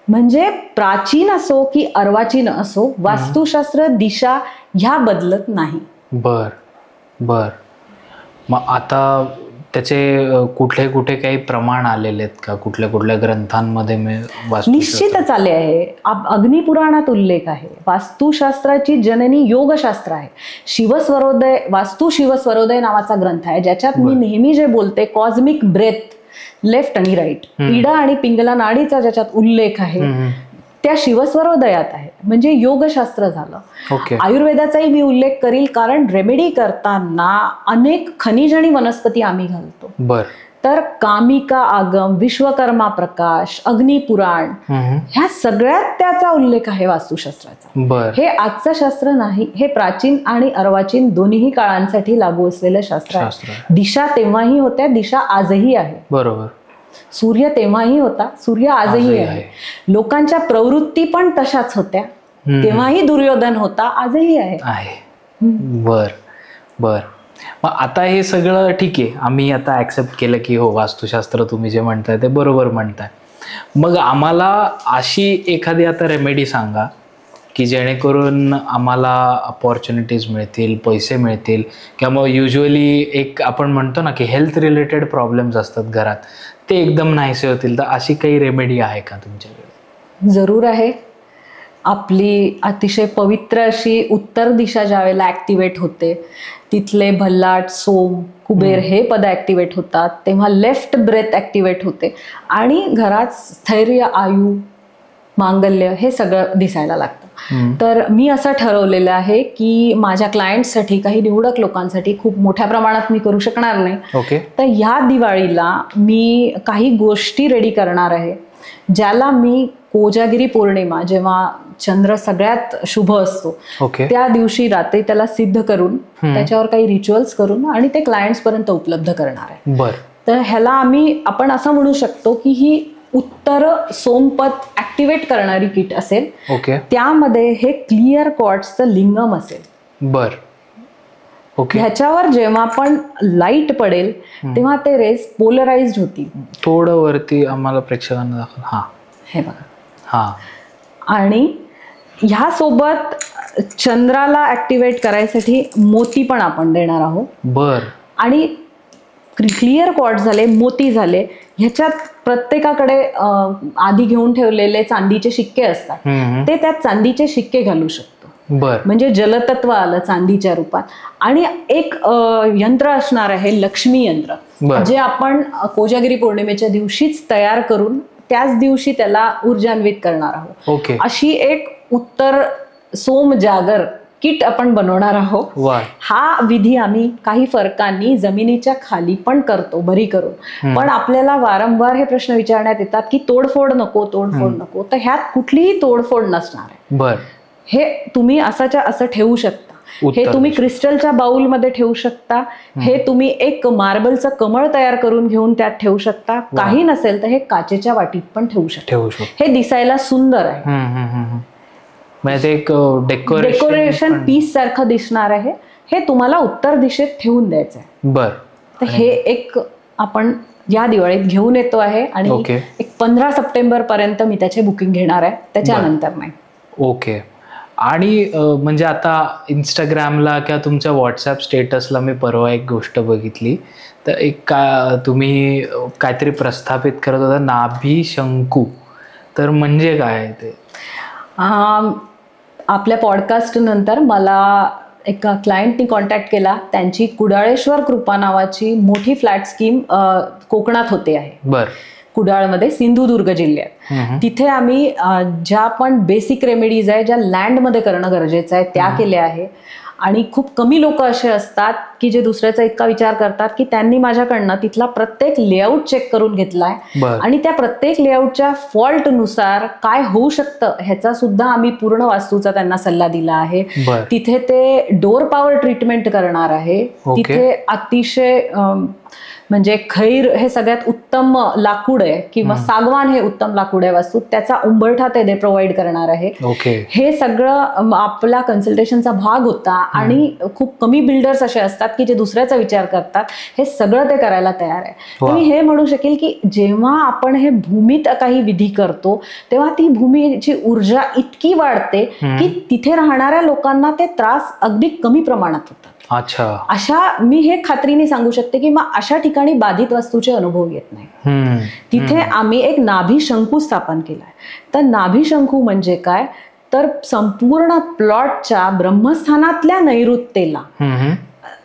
म्हणजे प्राचीन असो की अर्वाचीन असो, वास्तुशास्त्र दिशा ह्या बदलत नाही. बर बर. मग आता त्याचे कुठे काही प्रमाण आलेले आहेत का? कुठल्या ग्रंथांमध्ये निश्चितच आले आहे. अग्निपुराणात उल्लेख आहे. वास्तुशास्त्राची जननी योगशास्त्र आहे. शिवस्वरोदय, वास्तु शिवस्वरोदय नावाचा ग्रंथ आहे, ज्याच्यात मी नेहमी जे बोलते कॉस्मिक ब्रेथ, लेफ्ट आणि राईट, इडा आणि पिंगला नाडीचा ज्याच्यात उल्लेख आहे त्या शिवस्वरोदयात आहे. म्हणजे योगशास्त्र झालं. आयुर्वेदाचाही मी उल्लेख करील, कारण रेमेडी करताना अनेक खनिज आणि वनस्पती आम्ही घालतो. बर. तर कामिका आगम, विश्वकर्मा प्रकाश, अग्निपुराण ह्या सगळ्यात त्याचा उल्लेख आहे वास्तुशास्त्राचा. हे आजचं शास्त्र नाही, हे प्राचीन आणि अर्वाचीन दोन्ही काळांसाठी लागू असलेलं शास्त्र आहे. दिशा तेव्हाही होत्या, दिशा आजही आहे. बरोबर. सूर्य तेव्हाही होता, सूर्य आजही आहे. लोकांच्या प्रवृत्ती पण तशाच होत्या. तेव्हाही दुर्योधन होता, आजही आहे. बर बर. मग आता हे सगळं ठीक आहे, आम्ही आता ऍक्सेप्ट केलं की हो वास्तुशास्त्र तुम्ही जे म्हणताय ते बरोबर म्हणताय. मग आम्हाला अशी एखादी आता रेमेडी सांगा की जेणेकरून आम्हाला अपॉर्च्युनिटीज मिळतील, पैसे मिळतील, किंवा मग युजली एक आपण म्हणतो ना की हेल्थ रिलेटेड प्रॉब्लेम्स असतात घरात, ते एकदम नाहीसे होतील. तर अशी काही रेमेडी आहे का तुमच्याकडे? जरूर आहे. आपली अतिशय पवित्र अशी उत्तर दिशा ज्यावेळेला ऍक्टिव्हेट होते, तिथले भल्लाट, सोम, कुबेर हे पद ऍक्टिव्हेट होतात, तेव्हा लेफ्ट ब्रेथ ऍक्टिव्हेट होते आणि घरात स्थैर्य, आयु, मांगल्य हे सगळं दिसायला लागतं. तर मी असं ठरवलेलं आहे की माझ्या क्लायंटसाठी, काही निवडक लोकांसाठी खूप मोठ्या प्रमाणात मी करू शकणार नाही. तर ह्या दिवाळीला मी काही गोष्टी रेडी करणार आहे, ज्याला मी कोजागिरी पौर्णिमा, जेव्हा चंद्र सगळ्यात शुभ असतो त्या दिवशी रात्री त्याला सिद्ध करून त्याच्यावर काही रिच्युअल्स करून आणि ते क्लायंट्स पर्यंत उपलब्ध करणार आहे. तर ह्याला आपण असं म्हणू शकतो की ही उत्तर सोमपत ऍक्टिव्हेट करणारी किट असेल. त्यामध्ये हे क्लिअर क्वार्ट्सचं लिंगम असेल. बर. ह्याच्यावर जेव्हा पण लाईट पडेल तेव्हा ते रेस पोलराइज्ड होतील. थोडं वरती आम्हाला प्रेक्षकांना दाखव. हा, हे बघा. हा. आणि ह्यासोबत चंद्राला ऍक्टिव्हेट करायसाठी मोती पण आपण देणार आहोत. बर. आणि क्लिअर क्वार्ट्स झाले, मोती झाले, ह्याच्यात प्रत्येकाकडे आधी घेऊन ठेवलेले चांदीचे शिक्के असतात, ते त्यात चांदीचे शिक्के घालू शकतो. म्हणजे जलतत्व आलं चांदीच्या रूपात. आणि एक यंत्र असणार आहे, लक्ष्मी यंत्र, जे आपण कोजागिरी पौर्णिमेच्या दिवशीच तयार करून त्याच दिवशी त्याला ऊर्जान्वित करणार आहोत. अशी एक उत्तर सोम जागर किट आपण बनवणार आहोत. हा विधी आम्ही काही फरकांनी जमिनीच्या खाली पण करतो, भरी करून. पण आपल्याला वारंवार हे प्रश्न विचारण्यात येतात की तोडफोड नको, तोडफोड नको. तर ह्यात कुठलीही तोडफोड नसणार आहे. हे तुम्ही असाच्या असं ठेवू शकता. हे तुम्ही क्रिस्टलच्या बाउलमध्ये ठेवू शकता. हे तुम्ही एक मार्बलचं कमळ तयार करून घेऊन त्यात ठेवू शकता. काही नसेल तर हे काचेच्या वाटीत पण ठेवू शकता. हे दिसायला सुंदर आहे. म्हणजे एक डेकोरेशन पीस सारखं दिसणार आहे. हे तुम्हाला उत्तर दिशेत ठेवून द्यायचं आहे. बर. तर हे एक आपण या दिवाळीत घेऊन येतो आहे आणि एक 15 सप्टेंबर पर्यंत मी त्याचे बुकिंग घेणार आहे, त्याच्यानंतर नाही. ओके. आणि म्हणजे आता इंस्टाग्रामला किंवा तुमच्या व्हॉट्सॲप स्टेटसला मी परवा एक गोष्ट बघितली, तर एक तुम्ही काहीतरी प्रस्थापित करत होता, नाभी शंकू. तर म्हणजे काय ते? आपल्या पॉडकास्ट नंतर मला एका क्लायंटनी कॉन्टॅक्ट केला. त्यांची कुडाळेश्वर कृपा नावाची मोठी फ्लॅट स्कीम कोकणात होते आहे. बरं. कुडाळमध्ये, सिंधुदुर्ग जिल्ह्यात. तिथे आम्ही ज्या पण बेसिक रेमेडीज आहे, ज्या लँडमध्ये करणं गरजेचं आहे, त्या केल्या आहे. आणि खूप कमी लोक असे असतात की जे दुसऱ्याचा इतका विचार करतात की त्यांनी माझ्याकडनं तिथला प्रत्येक लेआउट चेक करून घेतलाय आणि त्या प्रत्येक लेआउटच्या फॉल्टनुसार काय होऊ शकतं ह्याचा सुद्धा आम्ही पूर्ण वास्तूचा त्यांना सल्ला दिला आहे. तिथे ते डोर पॉवर ट्रीटमेंट करणार आहे. तिथे अतिशय म्हणजे खैर हे सगळ्यात उत्तम लाकूड आहे किंवा सागवान हे उत्तम लाकूड आहे वास्तूत, त्याचा उंबरठा ते प्रोव्हाइड करणार आहे. हे सगळं आपला कन्सल्टेशनचा भाग होता. आणि खूप कमी बिल्डर्स असे असतात की जे दुसऱ्याचा विचार करतात, हे सगळं ते करायला तयार आहे. तर मी हे म्हणू शकेल की जेव्हा आपण हे भूमीत काही विधी करतो तेव्हा ती भूमीची ऊर्जा इतकी वाढते की तिथे राहणाऱ्या लोकांना ते त्रास अगदी कमी प्रमाणात होतात. अशा मी हे खात्रीने सांगू शकते की मग अशा ठिकाणी बाधित वास्तूचे अनुभव येत नाही. तिथे आम्ही एक नाभी शंकू स्थापन केलाय. तर नाभी शंकू म्हणजे काय, तर संपूर्ण प्लॉटच्या ब्रह्मस्थानातल्या नैऋत्येला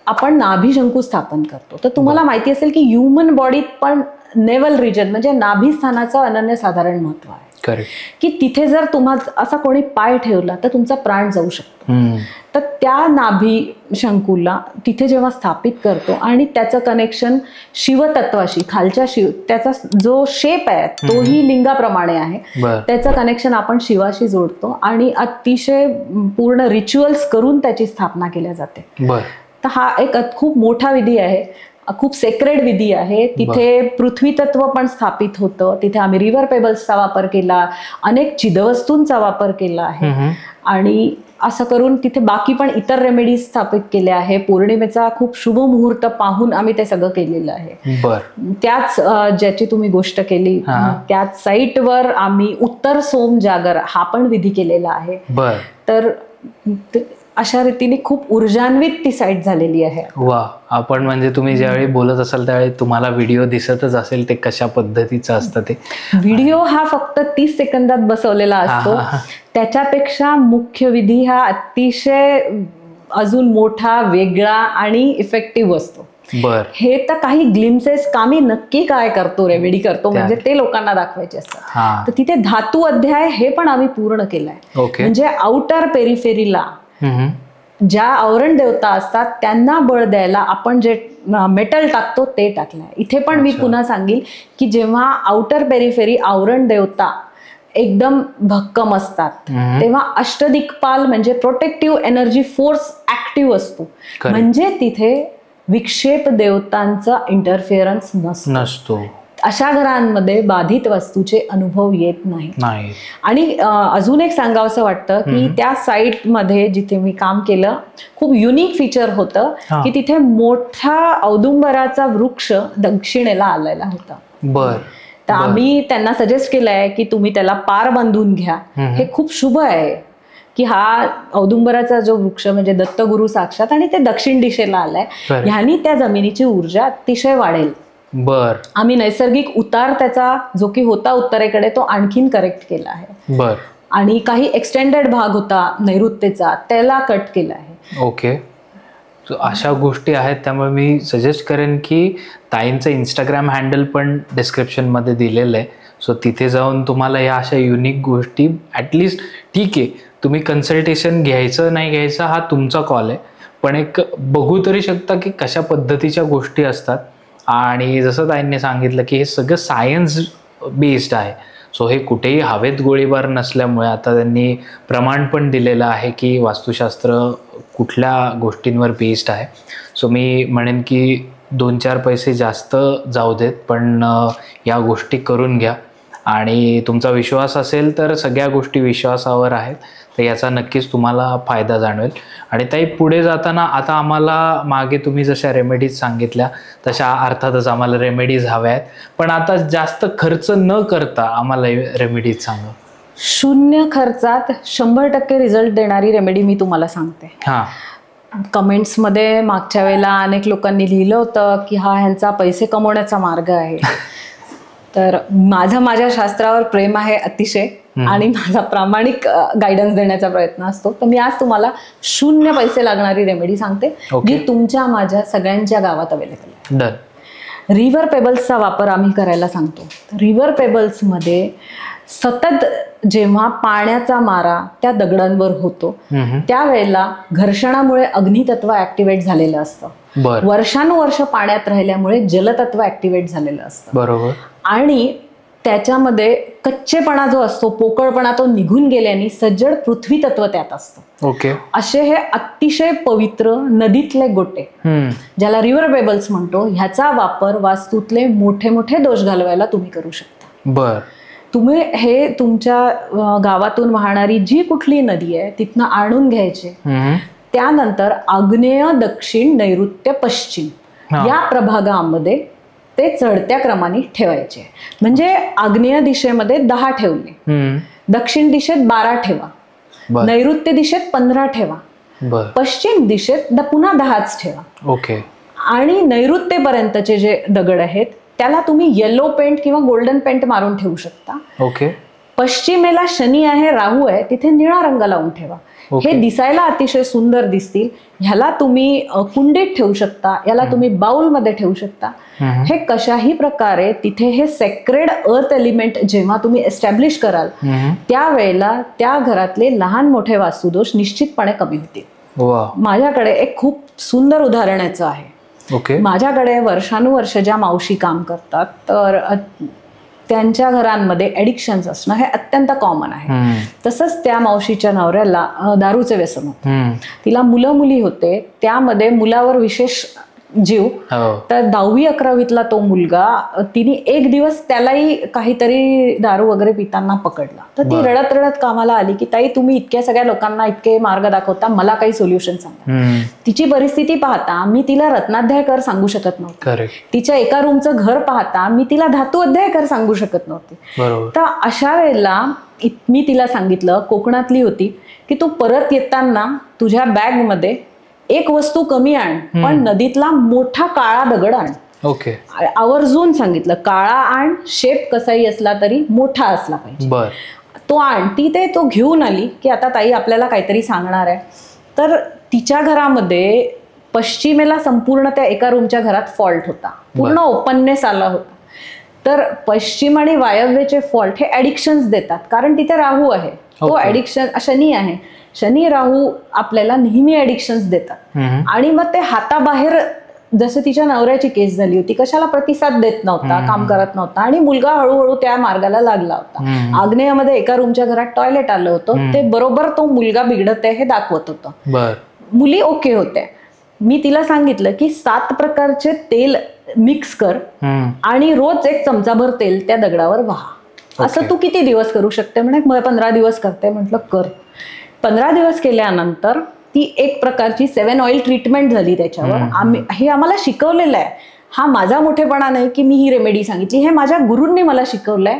आपण नाभी शंकू स्थापन करतो. तर तुम्हाला माहिती असेल की ह्युमन बॉडीत पण नेवल रिजन म्हणजे नाभी स्थानाचं अनन्यसाधारण महत्व आहे. की तिथे जर तुम्हाला असा कोणी पाय ठेवला तर तुमचा प्राण जाऊ शकतो. तर त्या नाभी शंकूला तिथे जेव्हा स्थापित करतो आणि त्याचं कनेक्शन शिवतत्वाशी, खालच्या त्याचा जो शेप आहे तोही लिंगाप्रमाणे आहे, त्याचं कनेक्शन आपण शिवाशी जोडतो आणि अतिशय पूर्ण रिच्युअल्स करून त्याची स्थापना केल्या जाते. तर हा एक खूप मोठा विधी आहे, खूप सेक्रेड विधी आहे. तिथे पृथ्वी तत्व पण स्थापित होतं. तिथे आम्ही रिव्हर पेबल्सचा वापर केला, अनेक चिदवस्तूंचा वापर केला आहे आणि असं करून तिथे बाकी पण इतर रेमेडीज स्थापित केल्या आहे. पौर्णिमेचा खूप शुभ मुहूर्त पाहून आम्ही ते सगळं केलेलं आहे. त्याच ज्याची तुम्ही गोष्ट केली त्याच साईटवर आम्ही उत्तर सोम जागर हा पण विधी केलेला आहे. तर अशा रीतीने खूप ऊर्जान्वित ती साईट झालेली आहे. वा. आपण म्हणजे तुम्ही ज्यावेळी बोलत असाल त्यावेळी तुम्हाला व्हिडिओ दिसतच असेल ते कशा पद्धतीचं असतं. ते व्हिडिओ हा फक्त 30 सेकंदात बसवलेला असतो. त्याच्यापेक्षा मुख्य विधी हा अतिशय अजून मोठा, वेगळा आणि इफेक्टिव्ह असतो. हे तर काही ग्लिम्सेस कामी नक्की काय करतो, रेमेडी करतो म्हणजे ते लोकांना दाखवायचे असतात. तर तिथे धातू अध्याय हे पण आम्ही पूर्ण केलाय. म्हणजे आउटर पेरिफेरीला ज्या आवरण देवता असतात त्यांना बळ द्यायला आपण जे मेटल टाकतो ते टाकलंय. इथे पण मी पुन्हा सांगेल की जेव्हा आउटर पेरिफेरी आवरण देवता एकदम भक्कम असतात तेव्हा अष्टदिक्पाल म्हणजे प्रोटेक्टिव्ह एनर्जी फोर्स ऍक्टिव्ह असतो. म्हणजे तिथे विक्षेप देवतांचा इंटरफिअरन्स नसतो. अशा घरांमध्ये बाधित वास्तूचे अनुभव येत नाही. आणि अजून एक सांगावंसं वाटतं की त्या साईटमध्ये जिथे मी काम केलं खूप युनिक फीचर होतं की तिथे मोठा औदुंबराचा वृक्ष दक्षिणेला आलेला होता. तर आम्ही त्यांना सजेस्ट केलंय की तुम्ही त्याला पार बांधून घ्या. हे खूप शुभ आहे की हा औदुंबराचा जो वृक्ष म्हणजे दत्तगुरु साक्षात आणि ते दक्षिण दिशेला आलाय, ह्यानी त्या जमिनीची ऊर्जा अतिशय वाढेल. आम्ही नैसर्गिक उतार त्याचा जो की होता उत्तरेकडे तो आणखीन करेक्ट केला आहे. आणि काही एक्सटेंडेड भाग होता नैऋत्येचा त्याला कट केला आहे. अशा गोष्टी आहेत. त्यामुळे मी सजेस्ट करेन की ताईंचं इंस्टाग्राम हँडल पण डिस्क्रिप्शन मध्ये दिलेलं आहे. सो तिथे जाऊन तुम्हाला या अशा युनिक गोष्टी ॲटलिस्ट ठीक आहे, तुम्ही कन्सल्टेशन घ्यायचं नाही घ्यायचं हा तुमचा कॉल आहे, पण एक बघू तरी शकता की कशा पद्धतीच्या गोष्टी असतात. आणि जसं ताईंनी सांगितलं की हे सगळं सायन्स बेस्ड आहे. सो हे कुठेही हवेत गोळीबार नसल्यामुळे आता त्यांनी प्रमाण पण दिलेलं आहे की वास्तुशास्त्र कुठल्या गोष्टींवर बेस्ड आहे. सो मी म्हणेन की 2-4 पैसे जास्त जाऊ देत पण या गोष्टी करून घ्या. आणि तुमचा विश्वास असेल तर सगळ्या गोष्टी विश्वासावर आहेत, तर याचा नक्कीच तुम्हाला फायदा जाणवेल. आणि ताई पुढे जाताना आता आम्हाला मागे तुम्ही जशा रेमेडीज सांगितल्या तशा अर्थातच आम्हाला रेमेडीज हव्या आहेत, पण आता जास्त खर्च न करता आम्हाला रेमेडीज सांगा. शून्य खर्चात 100% रिझल्ट देणारी रेमेडी मी तुम्हाला सांगते. कमेंट्समध्ये मागच्या वेळेला अनेक लोकांनी लिहिलं होतं की हा ह्यांचा पैसे कमवण्याचा मार्ग आहे. तर माझ्या शास्त्रावर प्रेम आहे अतिशय आणि माझा प्रामाणिक गायडन्स देण्याचा प्रयत्न असतो. तर मी आज तुम्हाला 0 पैसे लागणारी रेमेडी सांगते जी तुमच्या माझ्या सगळ्यांच्या गावात अवेलेबल आहे. रिव्हर पेबल्सचा वापर आम्ही करायला सांगतो. रिव्हर पेबल्समध्ये सतत जेव्हा पाण्याचा मारा त्या दगडांवर होतो त्यावेळेला घर्षणामुळे अग्नितत्व ऍक्टिव्हेट झालेलं असतं. वर्षानुवर्ष पाण्यात राहिल्यामुळे जलतत्व ऍक्टिव्हेट झालेलं असतं. बरोबर. आणि त्याच्यामध्ये कच्चेपणा जो असतो, पोकळपणा, तो निघून गेल्याने सज्जड पृथ्वी तत्व त्यात असतं. ओके. असे हे अतिशय पवित्र नदीतले गोटे ज्याला रिव्हर पेबल्स म्हणतो, ह्याचा वापर वास्तूतले मोठे मोठे दोष घालवायला तुम्ही करू शकता. बर. तुम्ही हे तुमच्या गावातून वाहणारी जी कुठली नदी आहे तिथनं आणून घ्यायचे. त्यानंतर आग्नेय, दक्षिण, नैऋत्य, पश्चिम या प्रभागामध्ये ते चढत्या क्रमाने ठेवायचे. म्हणजे आग्नेय दिशेमध्ये 10 ठेवले, दक्षिण दिशेत 12 ठेवा, नैऋत्य दिशेत 15 ठेवा, पश्चिम दिशेत पुन्हा 10च ठेवा. ओके. आणि नैऋत्येपर्यंतचे जे दगड आहेत त्याला तुम्ही येलो पेंट किंवा गोल्डन पेंट मारून ठेवू शकता. ओके. पश्चिमेला शनी आहे, राहू आहे, तिथे निळा रंग लावून ठेवा. हे दिसायला अतिशय सुंदर दिसतील. ह्याला तुम्ही कुंडीत ठेवू शकता, याला तुम्ही बाउलमध्ये ठेवू शकता. हे कशाही प्रकारे तिथे हे सेक्रेड अर्थ एलिमेंट जेव्हा तुम्ही एस्टॅब्लिश कराल त्यावेळेला त्या घरातले लहान मोठे वास्तुदोष निश्चितपणे कमी होतील. माझ्याकडे एक खूप सुंदर उदाहरण याचं आहे. माझ्याकडे वर्षानुवर्ष ज्या मावशी काम करतात तर त्यांच्या घरांमध्ये ॲडिक्शन्स असणं हे अत्यंत कॉमन आहे. तसंच त्या मावशीच्या नवऱ्याला दारूचे व्यसन होते. तिला मुलं मुली होते, त्यामध्ये मुलावर विशेष जीव. तर 10वी-11वीतला तो मुलगा, तिने एक दिवस त्यालाही काहीतरी दारू वगैरे पिताना पकडला. तर ती रडत रडत कामाला आली की ताई तुम्ही इतक्या सगळ्या लोकांना इतके मार्ग दाखवता, मला काही सोल्युशन सांगा. तिची परिस्थिती पाहता मी तिला रत्नाध्याय कर सांगू शकत नव्हते. तिच्या एका रूमचं घर पाहता मी तिला धातू अध्याय कर सांगू शकत नव्हते. तर अशा वेळेला मी तिला सांगितलं, कोकणातली होती, की तू परत येताना तुझ्या बॅगमध्ये एक वस्तू कमी आण, पण नदीतला मोठा काळा दगड आण. ओके. आवर्जून सांगितलं, काळा आण, शेप कसाही असला तरी मोठा असला पाहिजे. तो आण. ती ते तो घेऊन आली की आता ताई आपल्याला काहीतरी सांगणार आहे. तर तिच्या घरामध्ये पश्चिमेला संपूर्ण त्या एका रूमच्या घरात फॉल्ट होता, पूर्ण ओपननेस आला होता. तर पश्चिम आणि वायव्येचे फॉल्ट हे ॲडिक्शन्स देतात, कारण तिथे राहू आहे. तो ॲडिक्शन शनी आहे. शनी राहू आपल्याला नेहमी ॲडिक्शन्स देतात. आणि मग ते हाताबाहेर, जसं तिच्या नवऱ्याची केस झाली होती, कशाला प्रतिसाद देत नव्हता, काम करत नव्हता आणि मुलगा हळूहळू त्या मार्गाला लागला होता. आग्नेयामध्ये एका रूमच्या घरात टॉयलेट आलं होतं, ते बरोबर तो मुलगा बिघडत आहे हे दाखवत होतं. मुली ओके होत्या. मी तिला सांगितलं की 7 प्रकारचे तेल मिक्स कर आणि रोज 1 चमचाभर तेल त्या दगडावर वाहा. असं तू किती दिवस करू शकते? म्हणे 15 दिवस करते. म्हटलं कर. 15 दिवस केल्यानंतर ती एक प्रकारची 7 ऑइल ट्रीटमेंट झाली त्याच्यावर. हे आम्हाला शिकवलेलं आहे. हा माझा मोठेपणा नाही की मी ही रेमेडी सांगितली, हे माझ्या गुरूंनी मला शिकवलंय.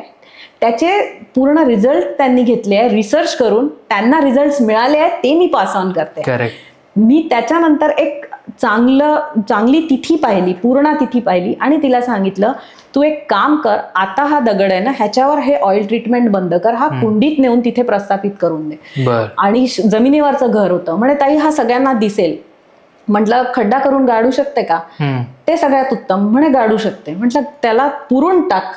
त्याचे पूर्ण रिझल्ट त्यांनी घेतले आहे. रिसर्च करून त्यांना रिझल्ट मिळाले आहेत, ते मी पास ऑन करते. मी त्याच्यानंतर एक चांगली तिथी पाहिली, पूर्ण तिथी पाहिली आणि तिला सांगितलं तू एक काम कर, आता हा दगड आहे ना, ह्याच्यावर हे ऑइल ट्रीटमेंट बंद कर, हा कुंडीत नेऊन तिथे प्रस्थापित करून दे. आणि जमिनीवरचं घर होतं. म्हणे ताई हा सगळ्यांना दिसेल. म्हटलं खड्डा करून गाडू शकते का? ते सगळ्यात उत्तम. म्हणे गाडू शकते. म्हटलं त्याला पुरून टाक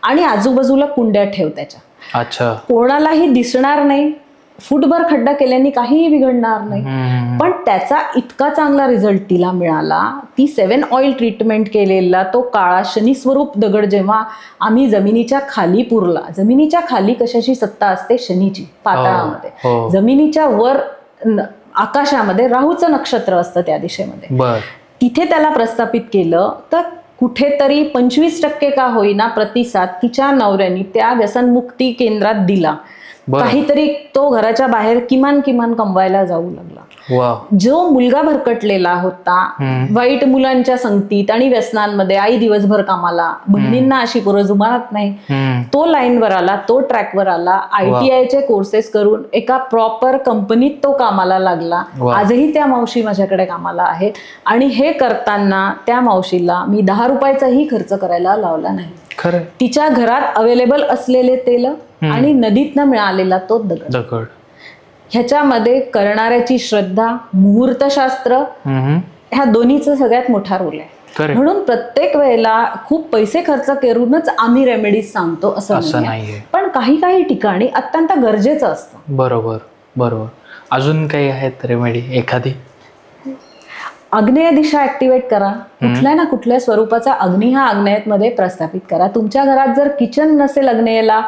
आणि आजूबाजूला कुंड्या ठेव त्याच्या. अच्छा. कोणालाही दिसणार नाही, फुटभर खड्डा केल्याने काहीही बिघडणार नाही. पण त्याचा इतका चांगला रिझल्ट तिला मिळाला. ती 7 ऑइल ट्रीटमेंट केलेला तो काळा शनी स्वरूप दगड जेव्हा आम्ही जमिनीच्या खाली पुरला, जमिनीच्या खाली कशाची सत्ता असते? शनीची, पाताळामध्ये. जमिनीच्या वर आकाशामध्ये राहूचं नक्षत्र असतं त्या दिशेमध्ये. तिथे त्याला प्रस्थापित केलं तर कुठेतरी 25% का होईना प्रतिसाद तिच्या नवऱ्याने त्या व्यसनमुक्ती केंद्रात दिला. काहीतरी तो घराच्या बाहेर किमान कमवायला जाऊ लागला. जो मुलगा भरकटलेला होता वाईट मुलांच्या संगतीत आणि व्यसनांमध्ये, आई दिवसभर कामाला, बहिणींना अशी पोरं जुमानत नाही, तो लाईनवर आला, तो ट्रॅकवर आला, ITI चे कोर्सेस करून एका प्रॉपर कंपनीत तो कामाला लागला. आजही त्या मावशी माझ्याकडे कामाला आहेत आणि हे करताना त्या मावशीला मी 10 रुपयाचाही खर्च करायला लावला नाही. तिच्या घरात अवेलेबल असलेले तेल आणि नदीतनं मिळालेला तो दगड, ह्याच्यामध्ये करणाऱ्याची श्रद्धा, मुहूर्तशास्त्र, ह्या दोन्हीचा सगळ्यात मोठा रोल आहे. म्हणून प्रत्येक वेळेला खूप पैसे खर्च करूनच आम्ही रेमेडीज सांगतो असं नाहीये, पण काही ठिकाणी अत्यंत गरजेचं असतं. बरोबर. अजून काही आहेत रेमेडी एखादी? आग्नेय दिशा ऍक्टिव्हेट करा. कुठल्या ना कुठल्या स्वरूपाचा अग्नी हा आग्नेयमध्ये प्रस्थापित करा. तुमच्या घरात जर किचन नसेल आग्नेयला,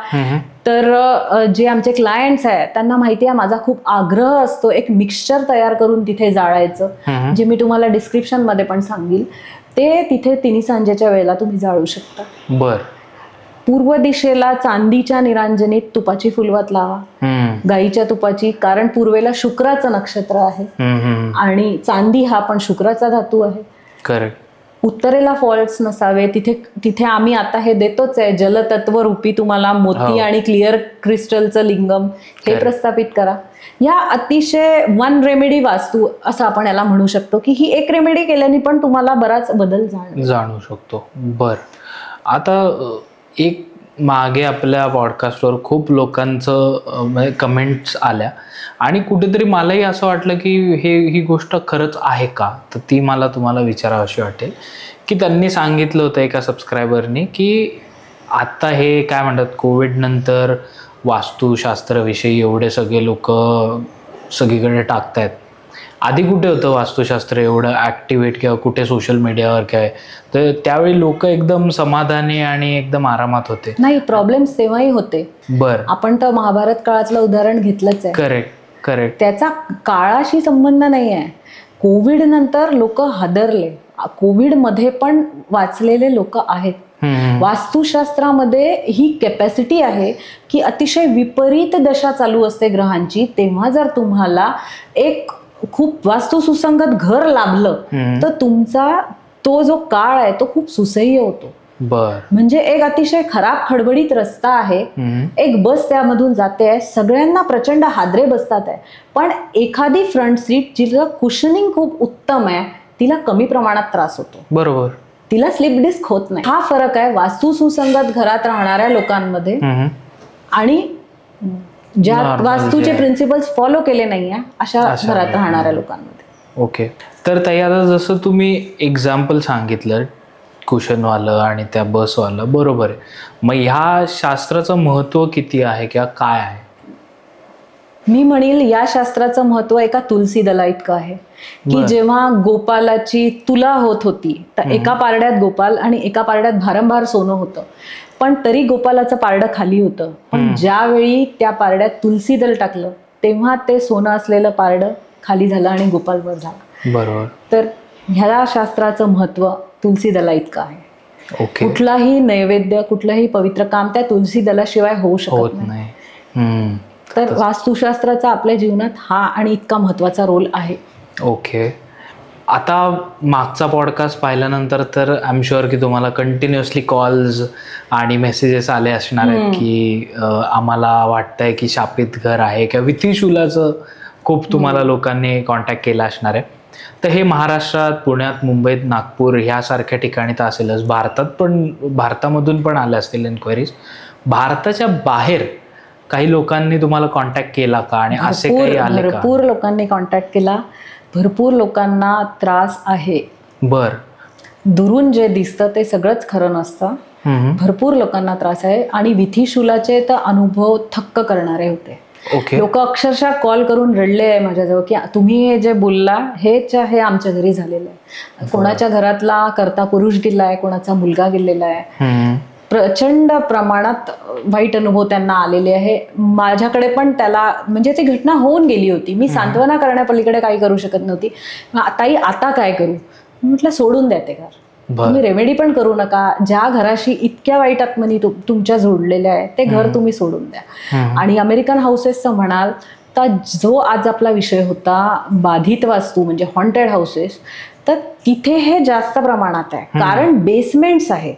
तर जे आमचे क्लायंट्स आहेत त्यांना माहिती आहे माझा खूप आग्रह असतो एक मिक्सचर तयार करून तिथे जाळायचं, जे मी तुम्हाला डिस्क्रिप्शन मध्ये पण सांगेल. ते तिथे तिन्ही सांजेच्या वेळेला तुम्ही जाळू शकता. पूर्व दिशेला चांदीच्या निरांजनीत तुपाची फुलवात लावा, गाईच्या तुपाची, कारण पूर्वेला शुक्राचं नक्षत्र आहे आणि चांदी हा पण शुक्राचा धातू आहे. उत्तरेला फॉल्ट्स नसावे. तिथे आम्ही आता हे देतोच आहे, जलतत्व रूपी तुम्हाला मोती आणि क्लिअर क्रिस्टलचं लिंगम, हे प्रस्थापित करा. या अतिशय वन रेमेडी वास्तू असं आपण याला म्हणू शकतो की ही एक रेमेडी केल्याने पण तुम्हाला बराच बदल जाणू शकतो. आता एक मागे आपल्या पॉडकास्टवर खूप लोकांचं कमेंट्स आल्या आणि कुठेतरी मलाही असं वाटलं की ही गोष्ट खरंच आहे का, तर ती मला तुम्हाला विचारावीशी वाटेल. की त्यांनी सांगितलं होतं एका सबस्क्रायबरनी की आता हे काय म्हणतात, कोविड नंतर वास्तुशास्त्राविषयी एवढे सगळे लोक सगळीकडे टाकतायत. आधी कुठे होतं वास्तुशास्त्र एवढं ॲक्टिव्हेट किंवा कुठे सोशल मीडियावर काय, तर त्यावेळी लोक एकदम समाधानी आणि एकदम आरामात होते. नाही, प्रॉब्लेम्स तेव्हाही होते. आपण तर महाभारत काळातलं उदाहरण घेतलंच आहे. करेक्ट. त्याचा काळाशी संबंध नाही आहे. कोविड नंतर लोक हादरले. कोविड मध्ये पण वाचलेले लोक आहेत. वास्तुशास्त्रामध्ये ही कॅपॅसिटी आहे की अतिशय विपरीत दशा चालू असते ग्रहांची, तेव्हा जर तुम्हाला एक खूप वास्तू सुसंगत घर लाभलं तर तुमचा तो जो काळ आहे तो खूप सुसह्य होतो. म्हणजे एक अतिशय खराब खडबडीत रस्ता आहे, एक बस त्यामधून जाते आहे, सगळ्यांना प्रचंड हादरे बसतात आहे, पण एखादी फ्रंट सीट जिला कुशनिंग खूप उत्तम आहे तिला कमी प्रमाणात त्रास होतो. तिला स्लिप डिस्क होत नाही. हा फरक आहे वास्तू सुसंगत घरात राहणाऱ्या लोकांमध्ये आणि ज्या वास्तूचे प्रिन्सिपल्स फॉलो केले नाहीये अशा घरात राहणाऱ्या लोकांमध्ये. ओके. तर ताई, आता जसं तुम्ही एक्झाम्पल सांगितलं कुशनवालं आणि त्या बसवालं, बरोबर आहे, मग ह्या शास्त्राचं महत्व किती आहे किंवा काय आहे? मी म्हणेल या शास्त्राचं महत्व एका तुलसी दला इतकं आहे की जेव्हा गोपालाची तुला होत होती तर एका पारड्यात गोपाल आणि एका पारड्यात भारंभार सोनं होतं, पण तरी गोपालाचं पारडं खाली होतं. पण ज्यावेळी त्या पारड्यात तुलसी दल टाकलं तेव्हा ते सोनं असलेलं पारडं खाली झालं आणि गोपाल वर झाला. तर ह्या शास्त्राचं महत्व तुलसी दला इतकं आहे. कुठलाही नैवेद्य, कुठलंही पवित्र काम त्या तुलसी दलाशिवाय होऊ शकत नाही. तर वास्तुशास्त्राचा आपल्या जीवनात हा आणि इतका महत्वाचा रोल आहे. ओके. आता मागचा पॉडकास्ट पाहिल्यानंतर तर आय एम शुअर की तुम्हाला कंटिन्युअसली कॉल्स आणि मेसेजेस आले असणार आहेत की आम्हाला वाटतंय की शापित घर आहे किंवा विथिशूलाचं खूप तुम्हाला लोकांनी कॉन्टॅक्ट केला असणार आहे. तर हे महाराष्ट्रात, पुण्यात, मुंबईत, नागपूर ह्यासारख्या ठिकाणी तर असेलच, भारतामधून पण आले असतील एन्क्वायरीज. भारताच्या बाहेर काही लोकांनी तुम्हाला कॉन्टॅक्ट केला का आणि असे काही आले का? भरपूर लोकांनी कॉन्टॅक्ट केला. भरपूर लोकांना त्रास आहे. दुरून जे दिसतं ते सगळंच खरं नसतं. भरपूर लोकांना त्रास आहे आणि विथिशूलाचे तर अनुभव थक्क करणारे होते. लोक अक्षरशः कॉल करून रडले आहे माझ्याजवळ की तुम्ही हे जे बोलला हे आमच्या घरी झालेलं आहे. कोणाच्या घरातला कर्ता पुरुष गेलाय, कोणाचा मुलगा गेलेला आहे. प्रचंड प्रमाणात वाईट अनुभव त्यांना आलेले आहे. माझ्याकडे पण त्याला म्हणजे ती घटना होऊन गेली होती. मी सांत्वना करण्यापलीकडे काही करू शकत नव्हती. ताई आता काय करू? म्हटलं सोडून द्या ते घर. तुम्ही रेमेडी पण करू नका. ज्या घराशी इतक्या वाईट आत्मनी तुमच्या जोडलेल्या आहे ते घर तुम्ही सोडून द्या. आणि अमेरिकन हाऊसेसचं म्हणाल तर जो आज आपला विषय होता बाधित वास्तू म्हणजे हॉन्टेड हाऊसेस, तर तिथे हे जास्त प्रमाणात आहे. कारण बेसमेंट्स आहे.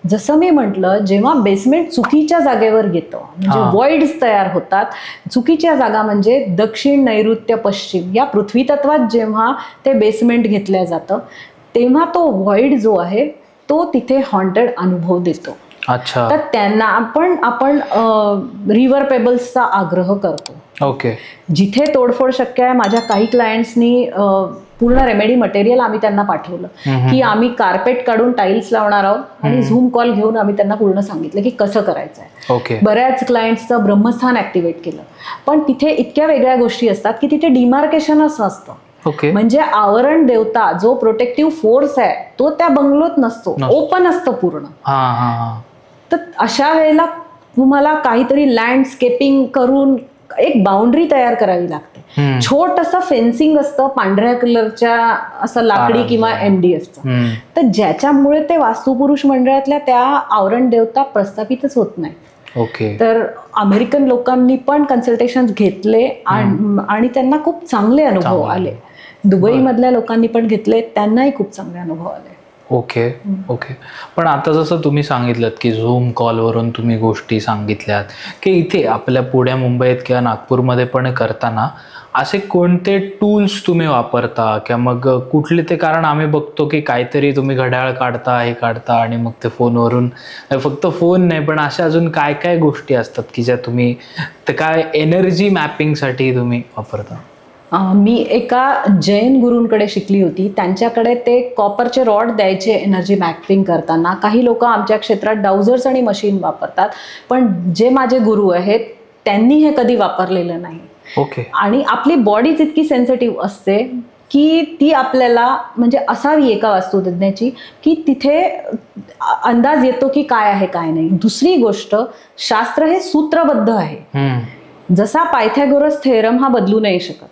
जसं मी म्हटलं, जेव्हा बेसमेंट चुकीच्या जागेवर येतं म्हणजे व्हॉइड्स तयार होतात. चुकीच्या जागा म्हणजे दक्षिण, नैऋत्य, पश्चिम या पृथ्वी तत्वात जेव्हा ते बेसमेंट घेतलं जातं तेव्हा तो व्हॉइड जो आहे तो तिथे हॉन्टेड अनुभव देतो. अच्छा. तर त्यांना आपण रिव्हर पेबल्सचा आग्रह करतो. ओके. जिथे तोडफोड शक्य आहे, माझ्या काही क्लायंट्सनी पूर्ण रेमेडी मटेरियल आम्ही त्यांना पाठवलं की आम्ही कार्पेट काढून टाईल्स लावणार आहोत आणि झूम कॉल घेऊन आम्ही त्यांना पूर्ण सांगितलं की कसं करायचं आहे. ओके. बऱ्याच क्लायंट्सचं ब्रह्मस्थान ऍक्टिव्हेट केलं. पण तिथे इतक्या वेगळ्या गोष्टी असतात की तिथे डिमार्केशनच नसतं. ओके. म्हणजे आवरण देवता जो प्रोटेक्टिव्ह फोर्स आहे तो त्या बंगलोत नसतो, ओपन असतं पूर्ण. तर अशा वेळेला तुम्हाला काहीतरी लँडस्केपिंग करून एक बाउंड्री तयार करावी लागते. छोटंसं फेन्सिंग असतं पांढऱ्या कलरच्या, असं लाकडी किंवा MD असतं. तर ज्याच्यामुळे ते वास्तुपुरुष मंडळातल्या त्या आवरण देवता प्रस्थापितच होत नाही. ओके. तर अमेरिकन लोकांनी पण कन्सल्टेशन घेतले आणि त्यांना खूप चांगले अनुभव आले. दुबई मधल्या लोकांनी पण घेतले, त्यांनाही खूप चांगले अनुभव आले. ओके. ओके. पण आता जसं तुम्ही सांगितलं की झूम कॉलवरून तुम्ही गोष्टी सांगितल्यात की इथे आपल्या पुण्या, मुंबईत किंवा नागपूरमध्ये पण करताना असे कोणते टूल्स तुम्ही वापरता किंवा मग कुठले ते, कारण आम्ही बघतो की काहीतरी तुम्ही घड्याळ काढता, हे काढता आणि मग ते फोनवरून, फक्त फोन नाही पण अशा अजून काय काय गोष्टी असतात की ज्या तुम्ही ते काय एनर्जी मॅपिंगसाठी तुम्ही वापरता? मी एका जैन गुरूंकडे शिकली होती. त्यांच्याकडे ते कॉपरचे रॉड द्यायचे एनर्जी मॅपिंग करताना. काही लोक आमच्या क्षेत्रात डाउझर्स आणि मशीन वापरतात, पण जे माझे गुरु आहेत त्यांनी हे कधी वापरलेलं नाही. ओके. आणि आपली बॉडीच इतकी सेन्सिटिव्ह असते की ती आपल्याला म्हणजे असावी एका वास्तुतज्ञाची की तिथे अंदाज येतो की काय आहे काय नाही. दुसरी गोष्ट, शास्त्र हे सूत्रबद्ध आहे. जसा पायथागोरस थेरम हा बदलू नाही शकत,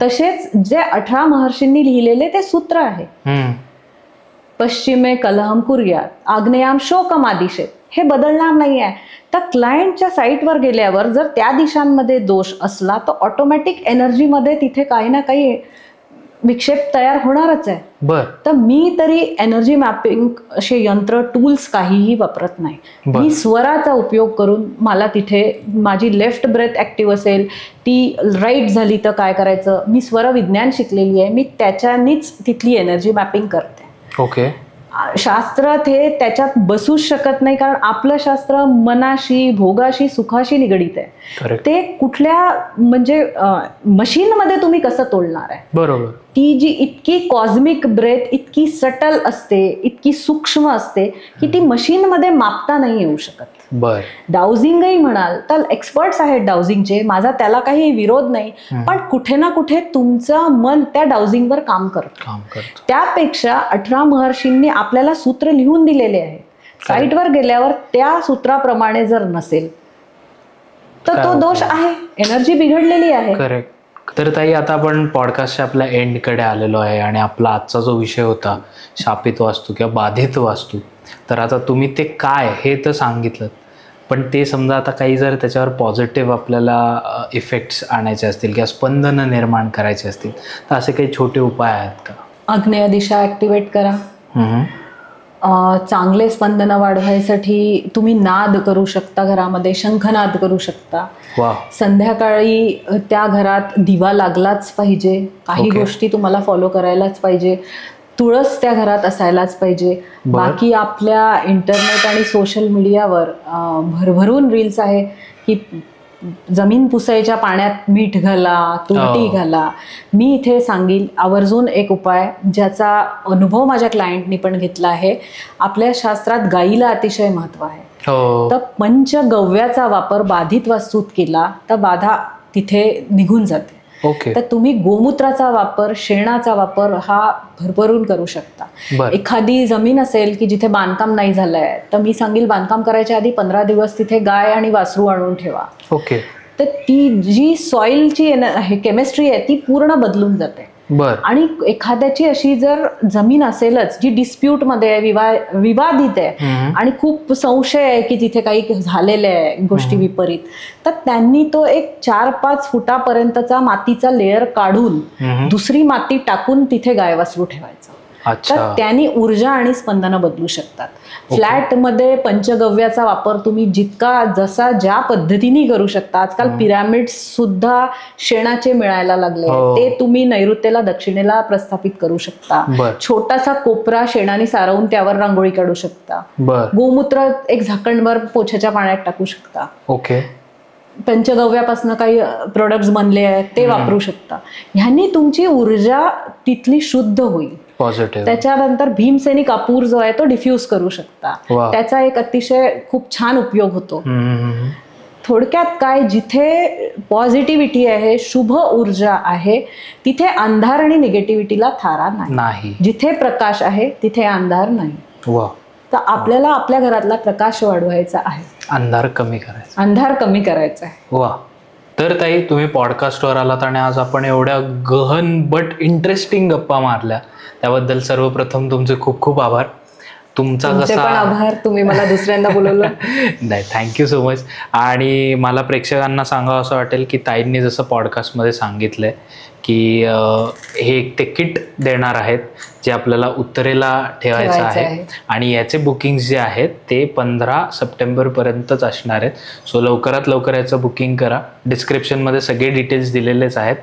तसेच जे 18 महर्षींनी लिहिलेले ते सूत्र आहे. पश्चिमे कलहम कुर्यात, आग्नेयाम शोकम आदिशेत, हे बदलणार नाही आहे. तर क्लायंटच्या साईटवर गेल्यावर जर त्या दिशांमध्ये दोष असला तर ऑटोमॅटिक एनर्जीमध्ये तिथे काही ना काही विक्षेप तयार होणारच आहे. तर मी तरी एनर्जी मॅपिंग असे यंत्र, टूल्स काहीही वापरत नाही. मी स्वराचा उपयोग करून, मला तिथे माझी लेफ्ट ब्रेथ ऍक्टिव्ह असेल, ती राईट झाली तर काय करायचं, मी स्वर विज्ञान शिकलेली आहे, मी त्याच्यानीच तिथली एनर्जी मॅपिंग करते. ओके. शास्त्रात हे त्याच्यात बसूच शकत नाही, कारण आपलं शास्त्र मनाशी, भोगाशी, सुखाशी निगडीत आहे. ते कुठल्या म्हणजे मशीनमध्ये तुम्ही कसं तोडणार आहे. बरोबर. ती जी इतकी कॉस्मिक ब्रेथ इतकी सटल असते, इतकी सूक्ष्म असते की ती मशीनमध्ये मापता नाही येऊ शकत. डाउझिंगही म्हणाल तर एक्सपर्ट्स आहेत डाउझिंगचे, माझा त्याला काही विरोध नाही, पण कुठे ना कुठे तुमचं मन त्या डाउझिंगवर काम करतं. त्यापेक्षा 18 महर्षींनी आपल्याला सूत्र लिहून दिलेले आहे. साईटवर गेल्यावर त्या सूत्राप्रमाणे जर नसेल तर तो दोष आहे, एनर्जी बिघडलेली आहे. करेक्ट. तर ताई, आता आपण पॉडकास्टच्या आपल्या एंडकडे आलेलो आहे आणि आपला आजचा जो विषय होता शापित वास्तू किंवा बाधित वास्तू, तर आता तुम्ही ते काय हे तर सांगितलं, पण ते समजा आता काही जर त्याच्यावर पॉझिटिव्ह आपल्याला इफेक्ट्स आणायचे असतील किंवा स्पंदनं निर्माण करायचे असतील तर असे काही छोटे उपाय आहेत का? आग्नेय दिशा ऍक्टिव्हेट करा. चांगले स्पंदनं वाढवायसाठी तुम्ही नाद करू शकता, घरामध्ये शंखनाद करू शकता. संध्याकाळी त्या घरात दिवा लागलाच पाहिजे. काही गोष्टी तुम्हाला फॉलो करायलाच पाहिजे. तुळस त्या घरात असायलाच पाहिजे. बाकी आपल्या इंटरनेट आणि सोशल मीडियावर भरभरून रील्स आहे की जमीन पुसायच्या पाण्यात मीठ घाला, तुरटी घाला. मी इथे सांगेल आवर्जून एक उपाय ज्याचा अनुभव माझ्या क्लायंटनी पण घेतला आहे. आपल्या शास्त्रात गाईला अतिशय महत्व आहे. तर पंचगव्याचा वापर बाधित वास्तूत केला तर बाधा तिथे निघून जाते. तर तुम्ही गोमूत्राचा वापर, शेणाचा वापर हा भरभरून करू शकता. एखादी जमीन असेल की जिथे बांधकाम नाही झालंय तर मी सांगेल बांधकाम करायच्या आधी 15 दिवस तिथे गाय आणि वासरू आणून ठेवा. तर ती जी सॉइलची केमिस्ट्री आहे ती पूर्ण बदलून जाते. बर. आणि एखाद्याची अशी जर जमीन असेलच जी डिस्प्यूट मध्ये आहे, विवादित आहे आणि खूप संशय आहे की तिथे काही झालेले आहे गोष्टी विपरीत, तर त्यांनी तो एक 4-5 फुटापर्यंतचा मातीचा लेअर काढून दुसरी माती टाकून तिथे गायवासरू ठेवायचं. तर त्यांनी ऊर्जा आणि स्पंदनं बदलू शकतात. फ्लॅटमध्ये पंचगव्याचा वापर तुम्ही जितका जसा ज्या पद्धतीने करू शकता. आजकाल पिरामिड्स सुद्धा शेणाचे मिळायला लागले, ते तुम्ही नैऋत्येला दक्षिणेला प्रस्थापित करू शकता. छोटासा कोपरा शेणाने सारवून त्यावर रांगोळी काढू शकता. गोमूत्र एक झाकणभर पोछाच्या पाण्यात टाकू शकता. ओके. पंचगव्यापासून काही प्रोडक्ट्स बनले आहेत ते वापरू शकता. ह्यांनी तुमची ऊर्जा तिथली शुद्ध होईल. पॉझिटिव्ह. त्याच्यानंतर भीमसेनी कापूर जो आहे तो डिफ्यूज करू शकता. त्याचा एक अतिशय खूप छान उपयोग होतो. थोडक्यात काय, जिथे पॉझिटिव्हिटी आहे, शुभ ऊर्जा आहे, तिथे अंधार आणि निगेटिव्हिटीला थारा नाही. जिथे प्रकाश आहे तिथे अंधार नाही. तर आपल्याला आपल्या घरातला प्रकाश वाढवायचा आहे, अंधार कमी करायचा आहे. वा. तर ताई, तुम्ही पॉडकास्टवर आलात आणि आज आपण एवढ्या गहन बट इंटरेस्टिंग गप्पा मारल्या, त्याबद्दल सर्वप्रथम तुमचे खूप खूप आभार. तुमचा कसा आभार, तुम्ही मला दुसऱ्यांदा बोलवलं. नाही, थँक्यू सो मच. आणि मला प्रेक्षकांना सांगावं असं वाटेल की ताईंनी जसं पॉडकास्टमध्ये सांगितलंय की हे एक ते किट देणार आहेत जे आपल्याला उत्तरेला ठेवायचं आहे आणि याचे बुकिंग्स जे आहेत ते 15 सप्टेंबरपर्यंतच असणार आहेत. सो लवकरात लवकर याचं बुकिंग करा. डिस्क्रिप्शनमध्ये सगळे डिटेल्स दिलेलेच आहेत.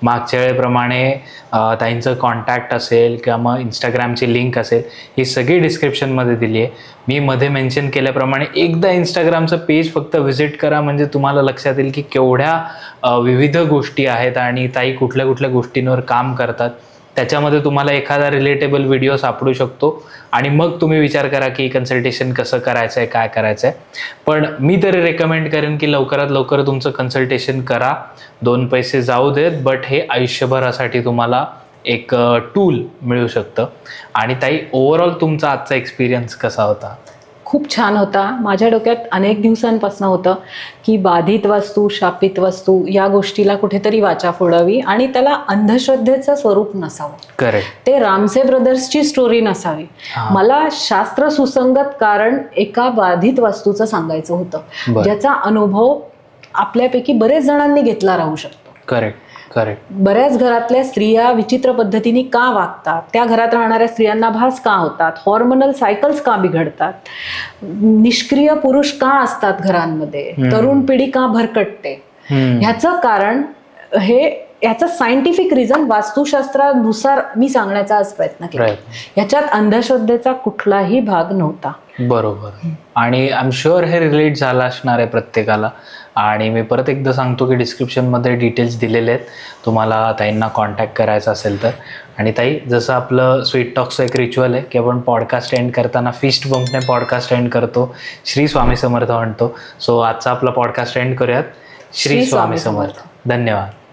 मागच्या वेळेप्रमाणे ताईंचं कॉन्टॅक्ट असेल किंवा मग इंस्टाग्रामची लिंक असेल, ही सगळी डिस्क्रिप्शनमध्ये दिली आहे. मी मध्ये मेन्शन केल्याप्रमाणे एकदा इंस्टाग्रामचं पेज फक्त व्हिजिट करा, म्हणजे तुम्हाला लक्षात येईल की केवढ्या विविध गोष्टी आहेत आणि ताई कुठल्या कुठल्या गोष्टींवर काम करतात. त्याच्यामध्ये तुम्हाला एखादा रिलेटेबल व्हिडिओ सापडू शकतो आणि मग तुम्ही विचार करा की कन्सल्टेशन कसं करायचं आहे, काय करायचं आहे. पण मी तरी रेकमेंड करेन की लवकरात लवकर तुमचं कन्सल्टेशन करा. 2 पैसे जाऊ देत, बट हे आयुष्यभरासाठी तुम्हाला एक टूल मिळू शकतं. आणि ताई, ओव्हरऑल तुमचा आजचा एक्सपिरियन्स कसा होता? खूप छान होता. माझ्या डोक्यात अनेक दिवसांपासून होतं की बाधित वास्तू, शापित वस्तू या गोष्टीला कुठेतरी वाचा फोडावी आणि त्याला अंधश्रद्धेचं स्वरूप नसावं. करेक्ट. ते रामसे ब्रदर्सची स्टोरी नसावी. मला शास्त्र सुसंगत कारण एका बाधित वास्तूचं सांगायचं होतं, ज्याचा अनुभव आपल्यापैकी बरेच जणांनी घेतला राहू शकतो. करेक्ट. बऱ्याच घरातल्या स्त्रिया विचित्र पद्धतीने का वागतात, त्या घरात राहणाऱ्या स्त्रियांना भास का होतात, हॉर्मोनल सायकल्स का बिघडतात, निष्क्रिय पुरुष का असतात घरांमध्ये, तरुण पिढी का भरकटते, ह्याचं कारण याचा सायंटिफिक रिझन वास्तुशास्त्रानुसार मी सांगण्याचा आज प्रयत्न केला. ह्याच्यात अंधश्रद्धेचा कुठलाही भाग नव्हता. बरोबर. आणि आय एम शुअर हे रिलेट झालं असणार आहे प्रत्येकाला. आणि मी परत एकदा सांगतो की डिस्क्रिप्शनमध्ये डिटेल्स दिलेले आहेत, तुम्हाला ताईंना कॉन्टॅक्ट करायचा असेल तर. आणि ताई, जसं आपलं स्वीट टॉक्सचं एक रिच्युअल आहे की आपण पॉडकास्ट एंड करताना फिस्ट बंपने पॉडकास्ट एंड करतो, श्री स्वामी समर्थ म्हणतो. सो आजचा आपला पॉडकास्ट एंड करूयात. श्री स्वामी समर्थ. धन्यवाद.